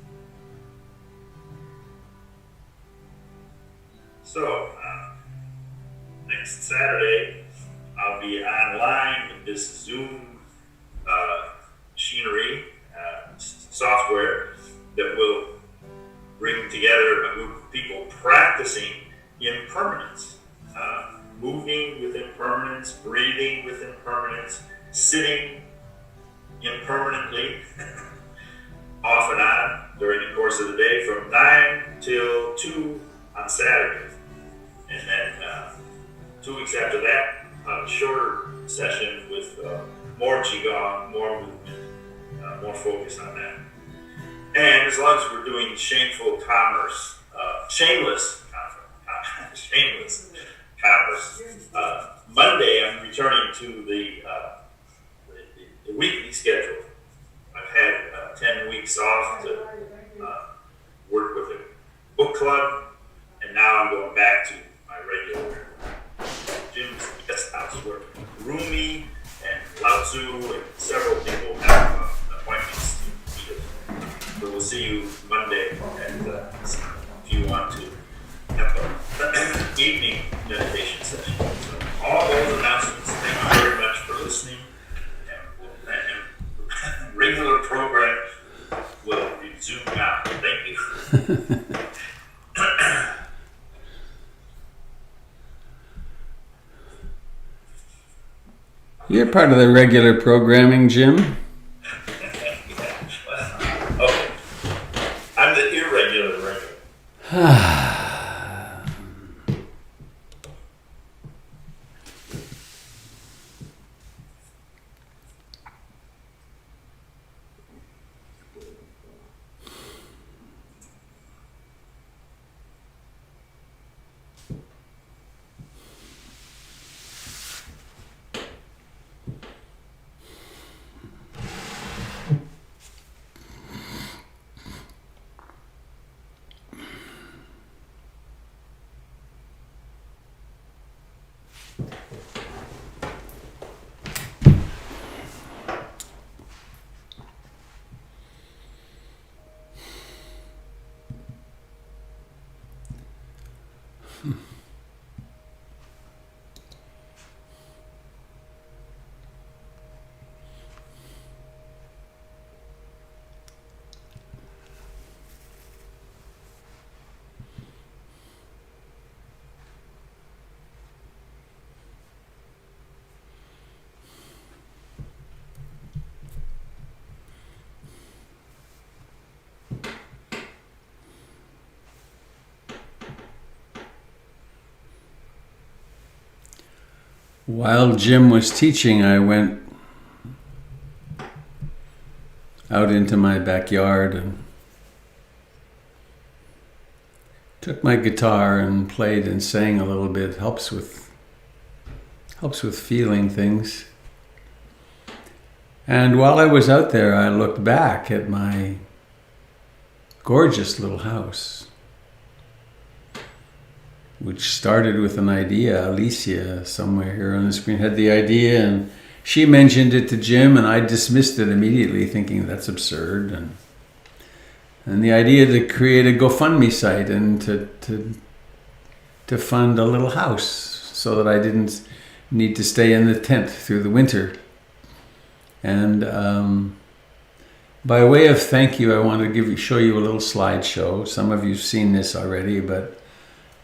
So, next Saturday, I'll be online with this Zoom machinery, software that will bring together a group of people practicing impermanence, moving with impermanence, breathing with impermanence, sitting impermanently, off and on during the course of the day from 9 till 2 on Saturday. And then 2 weeks after that, a shorter session with more Qigong, more movement, more focus on that. And as long as we're doing shameless commerce, Monday I'm returning to the weekly schedule. I've had 10 weeks off to work with a book club, and now I'm going back to my regular Jim's guest house where Rumi and Lao Tzu and several people have appointments to meet us. So we'll see you Monday, and if you want to have an evening meditation session. So all those announcements, thank you very much for listening. And regular program will resume now. Thank you. You're part of the regular programming, Jim. Okay. I'm the irregular regular. While Jim was teaching, I went out into my backyard and took my guitar and played and sang a little bit. Helps with feeling things. And while I was out there, I looked back at my gorgeous little house, which started with an idea. Alicia, somewhere here on the screen, had the idea, and she mentioned it to Jim, and I dismissed it immediately, thinking that's absurd. And the idea to create a GoFundMe site and to fund a little house so that I didn't need to stay in the tent through the winter. And by way of thank you, I want to show you a little slideshow. Some of you've seen this already, but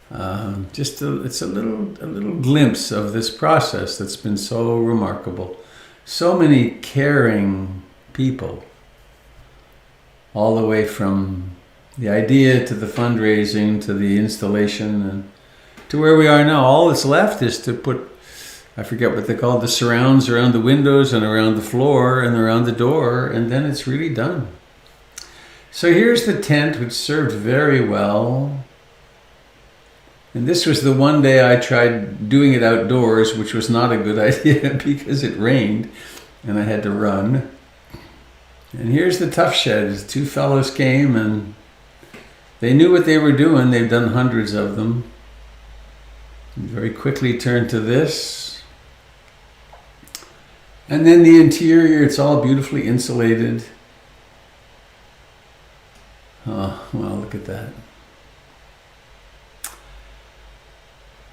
it's a little glimpse of this process that's been so remarkable. So many caring people, all the way from the idea to the fundraising to the installation and to where we are now. All that's left is to put, I forget what they call it, the surrounds around the windows and around the floor and around the door, and then it's really done. So here's the tent, which served very well. And this was the one day I tried doing it outdoors, which was not a good idea because it rained and I had to run. And here's the tough shed. Two fellows came and they knew what they were doing. They've done hundreds of them. And very quickly turned to this. And then the interior, it's all beautifully insulated. Oh, well, look at that.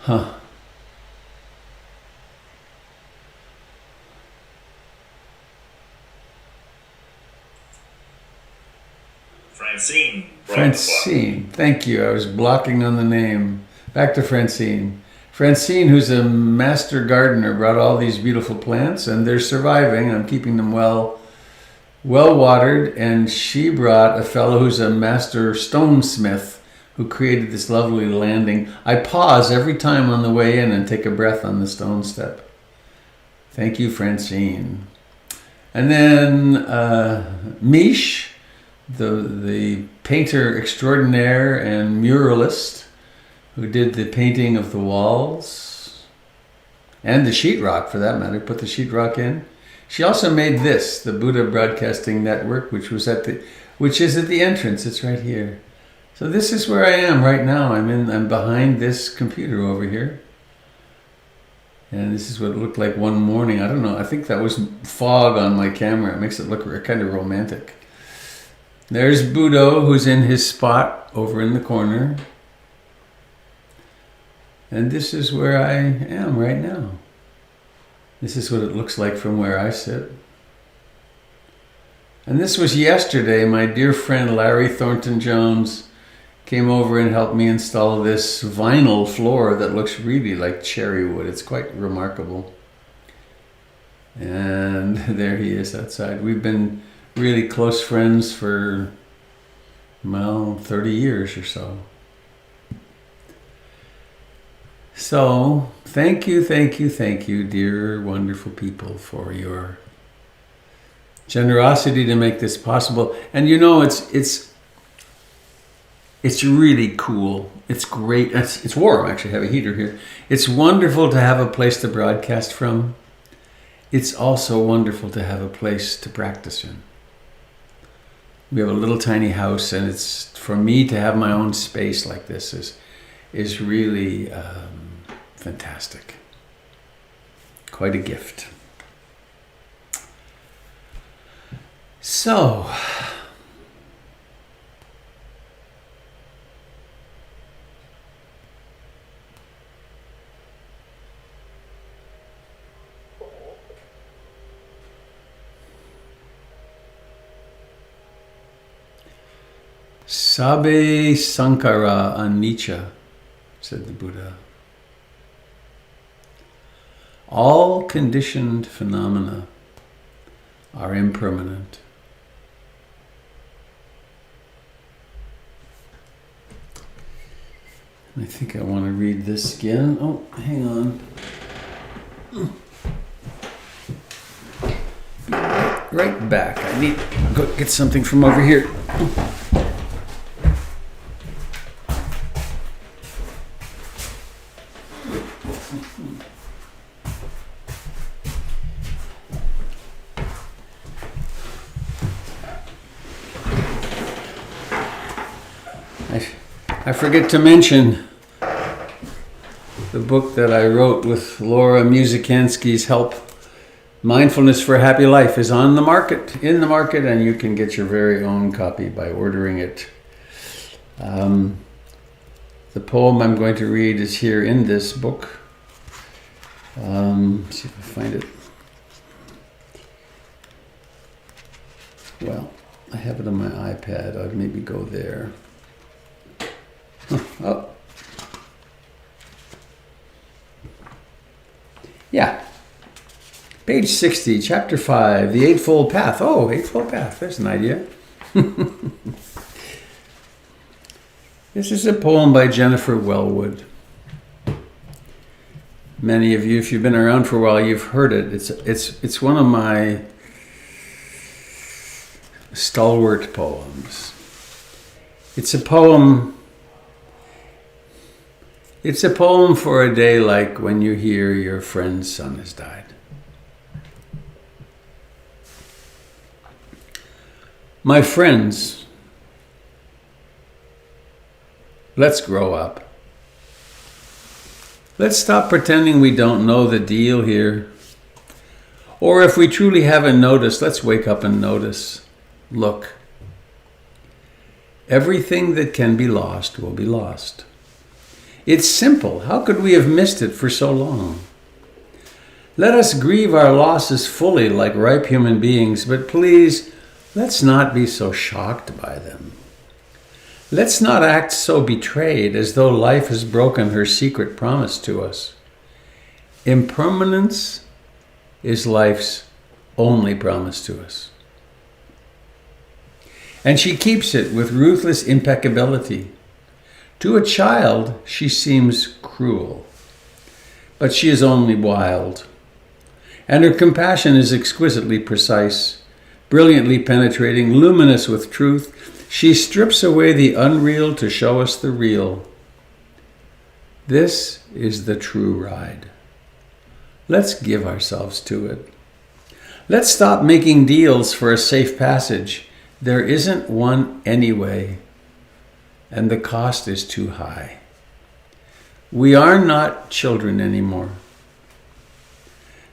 Huh. Francine, thank you. I was blocking on the name. Back to Francine. Francine, who's a master gardener, brought all these beautiful plants, and they're surviving. I'm keeping them well watered, and she brought a fellow who's a master stonesmith who created this lovely landing. I pause every time on the way in and take a breath on the stone step. Thank you, Francine. And then Mish, the painter extraordinaire and muralist, who did the painting of the walls and the sheetrock, for that matter, put the sheetrock in. She also made this, the Buddha Broadcasting Network, which is at the entrance. It's right here. So this is where I am right now. I'm behind this computer over here. And this is what it looked like one morning. I don't know. I think that was fog on my camera. It makes it look kind of romantic. There's Buddha, who's in his spot over in the corner. And this is where I am right now. This is what it looks like from where I sit. And this was yesterday. My dear friend Larry Thornton Jones came over and helped me install this vinyl floor that looks really like cherry wood. It's quite remarkable. And there he is outside. We've been really close friends for, 30 years or so. So, thank you, dear wonderful people, for your generosity to make this possible. And it's really cool. It's great. It's warm, actually. I have a heater here. It's wonderful to have a place to broadcast from. It's also wonderful to have a place to practice in. We have a little tiny house, and it's, for me to have my own space like this is really fantastic. Quite a gift. So, Sabe Sankara Anicca, said the Buddha. All conditioned phenomena are impermanent. I think I want to read this again. Oh, hang on. Right back. I need to go get something from over here. I forget to mention the book that I wrote with Laura Musikansky's help. Mindfulness for a Happy Life is in the market, and you can get your very own copy by ordering it. The poem I'm going to read is here in this book. Let's see if I find it. Well, I have it on my iPad. I'd maybe go there. Oh. Yeah. Page 60, chapter 5, The Eightfold Path. Oh, Eightfold Path. There's an idea. This is a poem by Jennifer Wellwood. Many of you, if you've been around for a while, you've heard it. It's one of my stalwart poems. It's a poem. It's a poem for a day like when you hear your friend's son has died. My friends, let's grow up. Let's stop pretending we don't know the deal here. Or if we truly haven't noticed, let's wake up and notice. Look, everything that can be lost will be lost. It's simple. How could we have missed it for so long? Let us grieve our losses fully like ripe human beings, but please, let's not be so shocked by them. Let's not act so betrayed as though life has broken her secret promise to us. Impermanence is life's only promise to us. And she keeps it with ruthless impeccability. To a child, she seems cruel, but she is only wild. And her compassion is exquisitely precise, brilliantly penetrating, luminous with truth. She strips away the unreal to show us the real. This is the true ride. Let's give ourselves to it. Let's stop making deals for a safe passage. There isn't one anyway, and the cost is too high. We are not children anymore.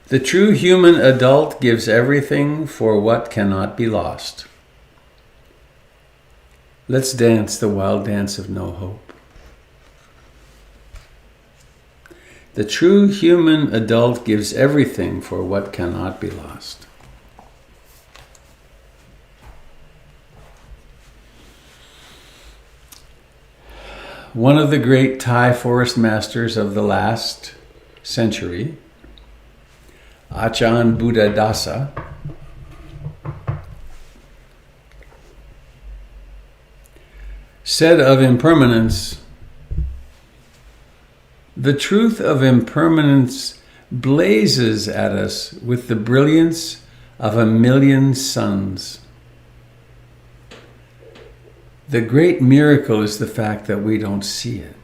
The true human adult gives everything for what cannot be lost. Let's dance the wild dance of no hope. The true human adult gives everything for what cannot be lost. One of the great Thai forest masters of the last century, Ajahn Buddhadasa, said of impermanence, "The truth of impermanence blazes at us with the brilliance of a million suns. The great miracle is the fact that we don't see it."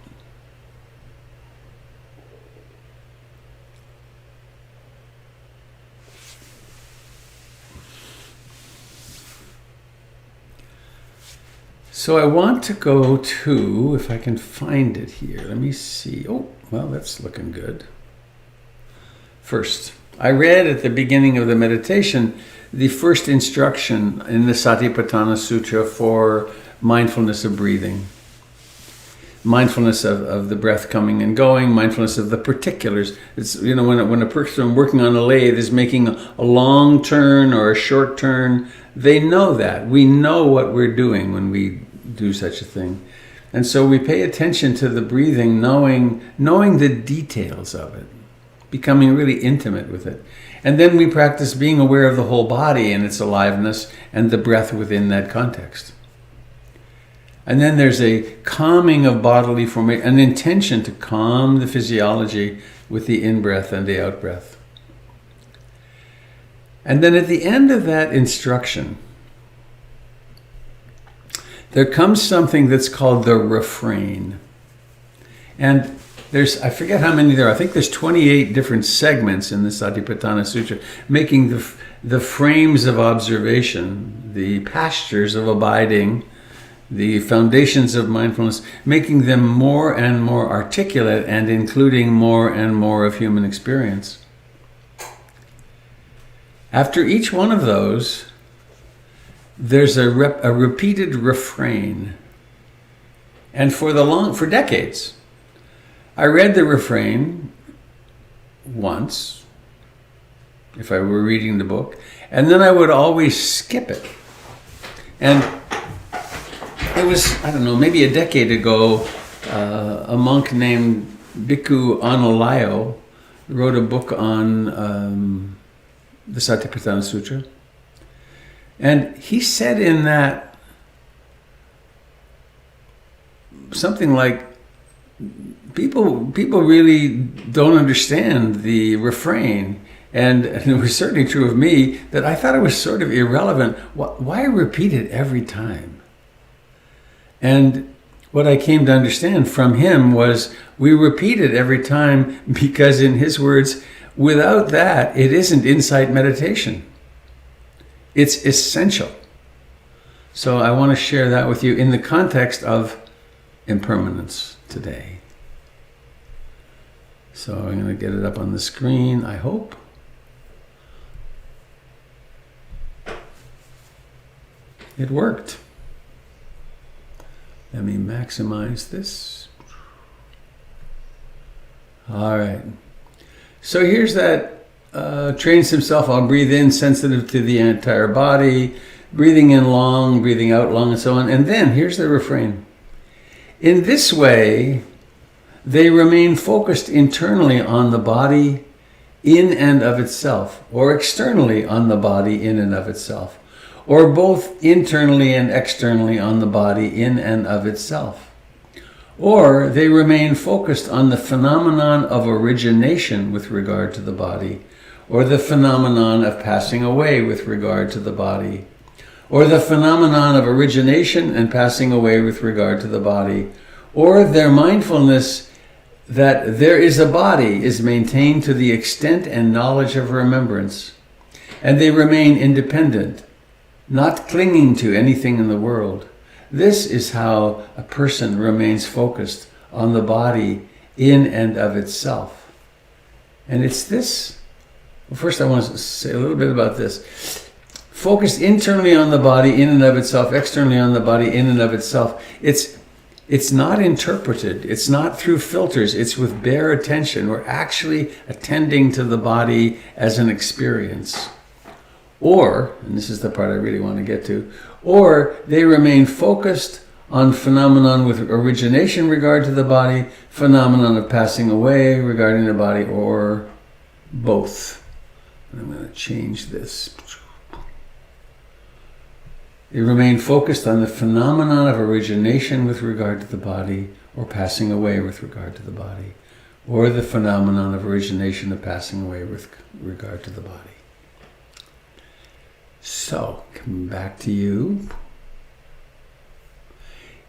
So I want to go to, if I can find it here, let me see. Oh, well, that's looking good. First, I read at the beginning of the meditation the first instruction in the Satipatthana Sutra for mindfulness of breathing. Mindfulness of the breath coming and going, mindfulness of the particulars. It's, you know, when a person working on a lathe is making a long turn or a short turn, they know that. We know what we're doing when we do such a thing. And so we pay attention to the breathing, knowing the details of it, becoming really intimate with it. And then we practice being aware of the whole body and its aliveness and the breath within that context. And then there's a calming of bodily formation, an intention to calm the physiology with the in-breath and the out-breath. And then at the end of that instruction, there comes something that's called the refrain. And I forget how many there are. I think there's 28 different segments in the Satipatthana Sutra, making the frames of observation, the pastures of abiding, the foundations of mindfulness, making them more and more articulate and including more and more of human experience. After each one of those, there's a repeated refrain. And for decades, I read the refrain once, if I were reading the book, and then I would always skip it. And it was, I don't know, maybe a decade ago, a monk named Bhikkhu Analayo wrote a book on the Satipatthana Sutra. And he said in that something like, people really don't understand the refrain. And it was certainly true of me, that I thought it was sort of irrelevant. Why repeat it every time? And what I came to understand from him was we repeat it every time because, in his words, without that, it isn't insight meditation. It's essential. So I want to share that with you in the context of impermanence today. So I'm going to get it up on the screen, I hope. It worked. Let me maximize this. All right. So here's that trains himself on breathe in, sensitive to the entire body, breathing in long, breathing out long, and so on. And then here's the refrain. In this way, they remain focused internally on the body in and of itself, or externally on the body in and of itself, or both internally and externally on the body in and of itself. Or they remain focused on the phenomenon of origination with regard to the body, or the phenomenon of passing away with regard to the body, or the phenomenon of origination and passing away with regard to the body, or their mindfulness that there is a body is maintained to the extent and knowledge of remembrance, and they remain independent, not clinging to anything in the world. This is how a person remains focused on the body in and of itself. And it's this. Well, first I want to say a little bit about this. Focused internally on the body in and of itself, externally on the body in and of itself. It's not interpreted. It's not through filters. It's with bare attention. We're actually attending to the body as an experience. Or, and this is the part I really want to get to, or they remain focused on phenomenon with origination regard to the body, phenomenon of passing away regarding the body, or both. And I'm going to change this. They remain focused on the phenomenon of origination with regard to the body, or passing away with regard to the body, or the phenomenon of origination of passing away with regard to the body. So, coming back to you.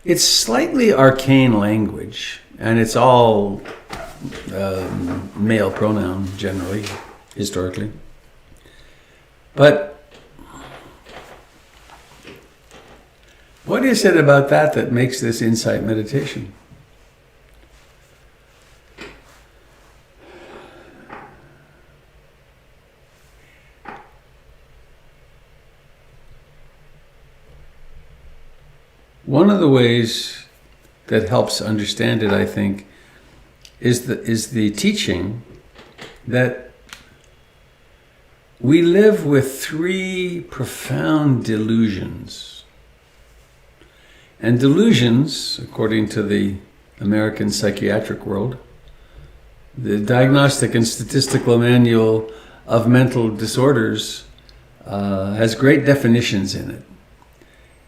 It's slightly arcane language, and it's all male pronoun generally, historically. But what is it about that makes this insight meditation? One of the ways that helps understand it, I think, is the teaching that we live with three profound delusions. And delusions, according to the American psychiatric world, the Diagnostic and Statistical Manual of Mental Disorders has great definitions in it.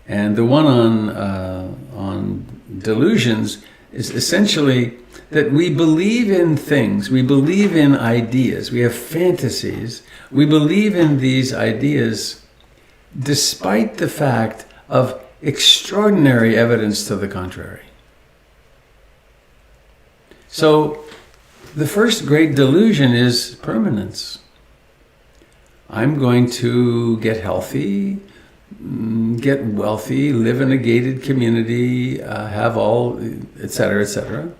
And the one on delusions is essentially that we believe in things, we believe in ideas, we have fantasies, we believe in these ideas despite the fact of extraordinary evidence to the contrary. So the first great delusion is permanence. I'm going to get healthy, get wealthy, live in a gated community, have all, etc., etc.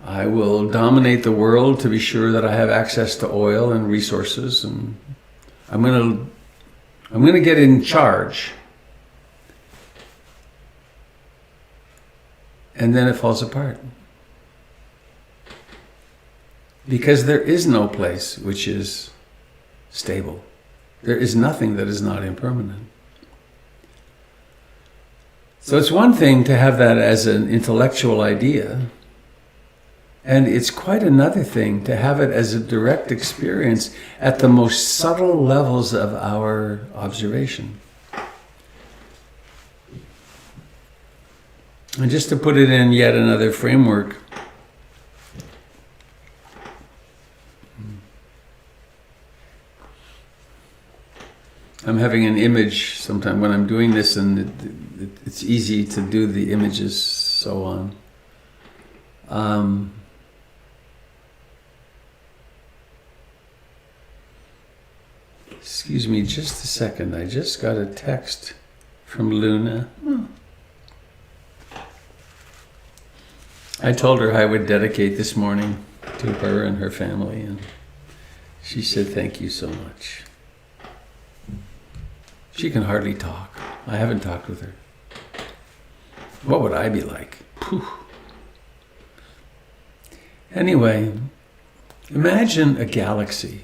I will dominate the world to be sure that I have access to oil and resources, and I'm going to get in charge. And then it falls apart. Because there is no place which is stable. There is nothing that is not impermanent. So it's one thing to have that as an intellectual idea, and it's quite another thing to have it as a direct experience at the most subtle levels of our observation. And just to put it in yet another framework, I'm having an image sometime when I'm doing this, and it's easy to do the images so on. Excuse me just a second. I just got a text from Luna. I told her I would dedicate this morning to her and her family, and she said thank you so much. She can hardly talk. I haven't talked with her. What would I be like? Whew. Anyway, imagine a galaxy.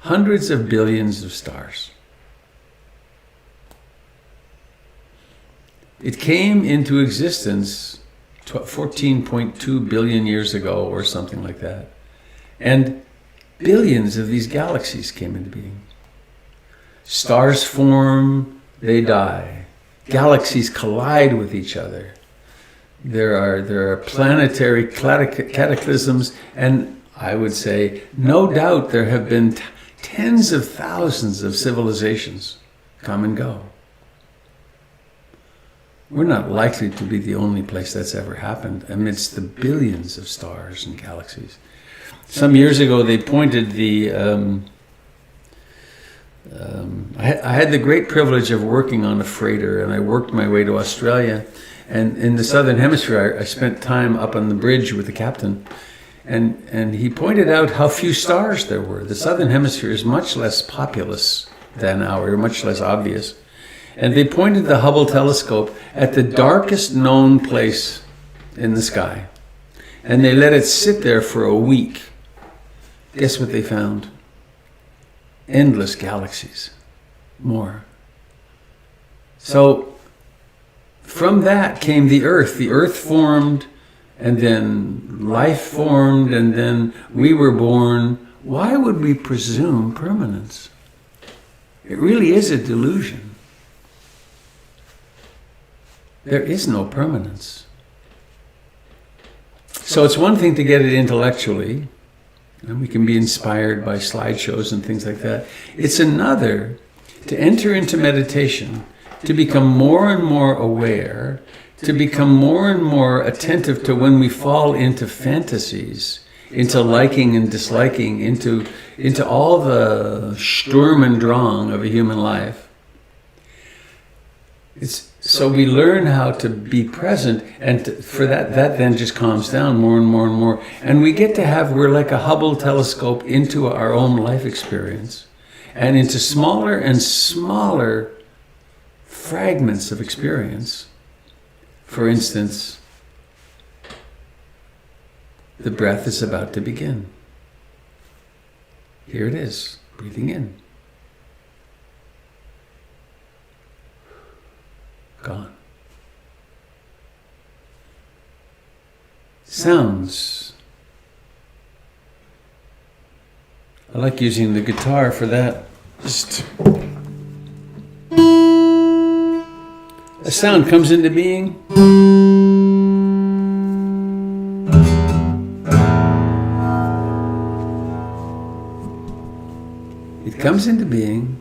Hundreds of billions of stars. It came into existence 14.2 billion years ago or something like that. And billions of these galaxies came into being. Stars form, they die. Galaxies collide with each other. There are planetary cataclysms, and I would say, no doubt there have been tens of thousands of civilizations come and go. We're not likely to be the only place that's ever happened amidst the billions of stars and galaxies. Some years ago, they pointed the... I had the great privilege of working on a freighter, and I worked my way to Australia. And in the southern hemisphere, I spent time up on the bridge with the captain. And he pointed out how few stars there were. The southern hemisphere is much less populous than ours, much less obvious. And they pointed the Hubble telescope at the darkest known place in the sky. And they let it sit there for a week. Guess what they found? Endless galaxies. More. So from that came the Earth. The Earth formed, and then life formed, and then we were born. Why would we presume permanence? It really is a delusion. There is no permanence. So it's one thing to get it intellectually, and we can be inspired by slideshows and things like that. It's another to enter into meditation, to become more and more aware, to become more and more attentive to when we fall into fantasies, into liking and disliking, into all the Sturm und Drang of a human life. So we learn how to be present, and for that then just calms down more and more and more. And we get to we're like a Hubble telescope into our own life experience, and into smaller and smaller fragments of experience. For instance, the breath is about to begin. Here it is, breathing in. Gone. Sounds. I like using the guitar for that. Just a sound comes into being. It comes into being,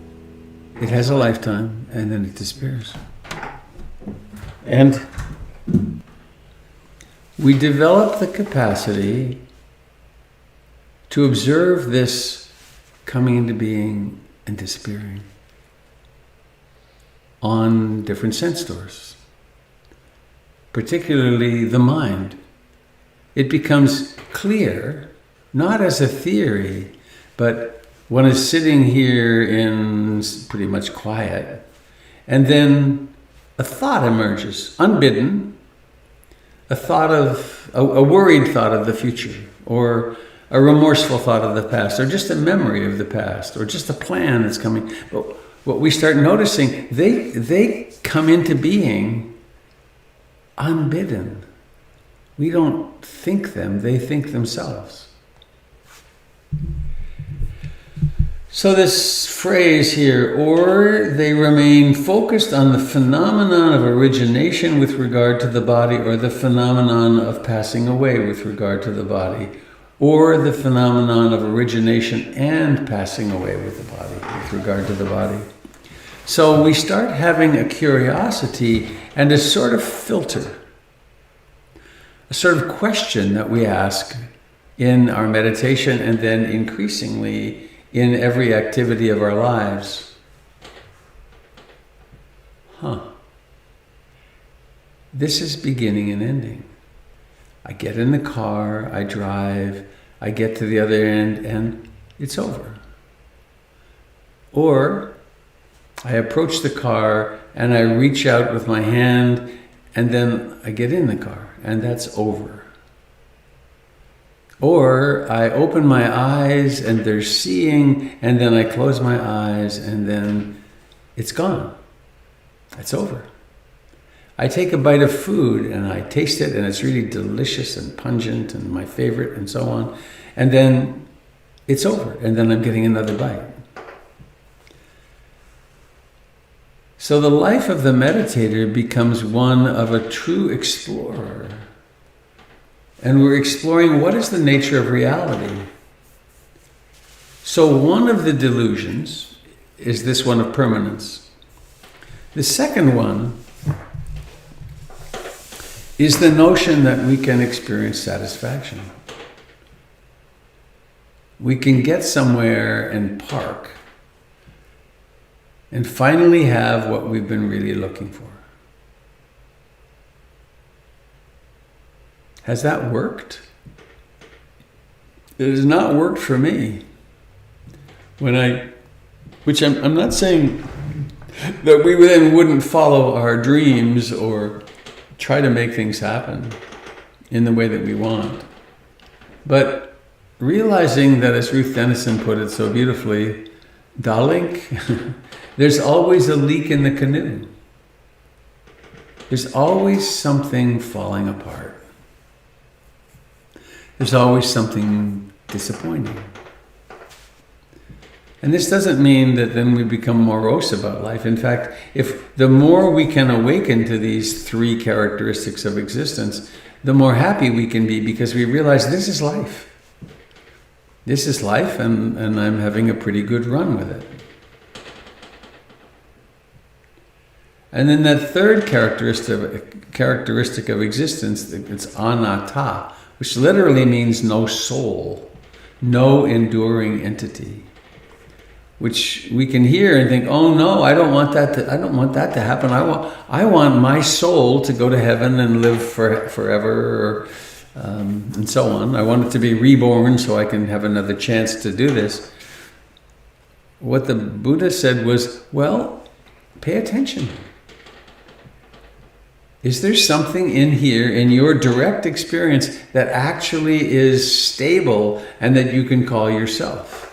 it has a lifetime, and then it disappears. And we develop the capacity to observe this coming into being and disappearing on different sense doors, particularly the mind. It becomes clear, not as a theory, but one is sitting here in pretty much quiet, and then a thought emerges, unbidden, a worried thought of the future, or a remorseful thought of the past, or just a memory of the past, or just a plan that's coming. But what we start noticing, they come into being unbidden. We don't think them, they think themselves. So this phrase here, or they remain focused on the phenomenon of origination with regard to the body, or the phenomenon of passing away with regard to the body, or the phenomenon of origination and passing away with the body, with regard to the body. So we start having a curiosity and a sort of filter, a sort of question that we ask in our meditation and then increasingly in every activity of our lives. This is beginning and ending. I get in the car, I drive, I get to the other end, and it's over. Or I approach the car and I reach out with my hand, and then I get in the car, and that's over. Or I open my eyes and there's seeing, and then I close my eyes, and then it's gone. It's over. I take a bite of food and I taste it, and it's really delicious and pungent and my favorite and so on. And then it's over, and then I'm getting another bite. So the life of the meditator becomes one of a true explorer. And we're exploring what is the nature of reality. So one of the delusions is this one of permanence. The second one is the notion that we can experience satisfaction. We can get somewhere and park and finally have what we've been really looking for. Has that worked? It has not worked for me. Which I'm not saying that we then wouldn't follow our dreams or try to make things happen in the way that we want. But realizing that, as Ruth Denison put it so beautifully, Dalink, there's always a leak in the canoe. There's always something falling apart. There's always something disappointing. And this doesn't mean that then we become morose about life. In fact, if the more we can awaken to these three characteristics of existence, the more happy we can be, because we realize this is life. This is life, and I'm having a pretty good run with it. And then that third characteristic of existence, it's anatta, which literally means no soul, no enduring entity. Which we can hear and think, oh no, I don't want that to happen. I want my soul to go to heaven and live forever, and so on. I want it to be reborn so I can have another chance to do this. What the Buddha said was, well, pay attention. Is there something in here, in your direct experience, that actually is stable and that you can call yourself?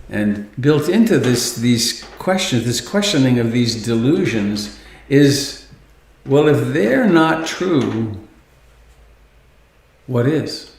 And built into these questions, this questioning of these delusions is, well, if they're not true, what is?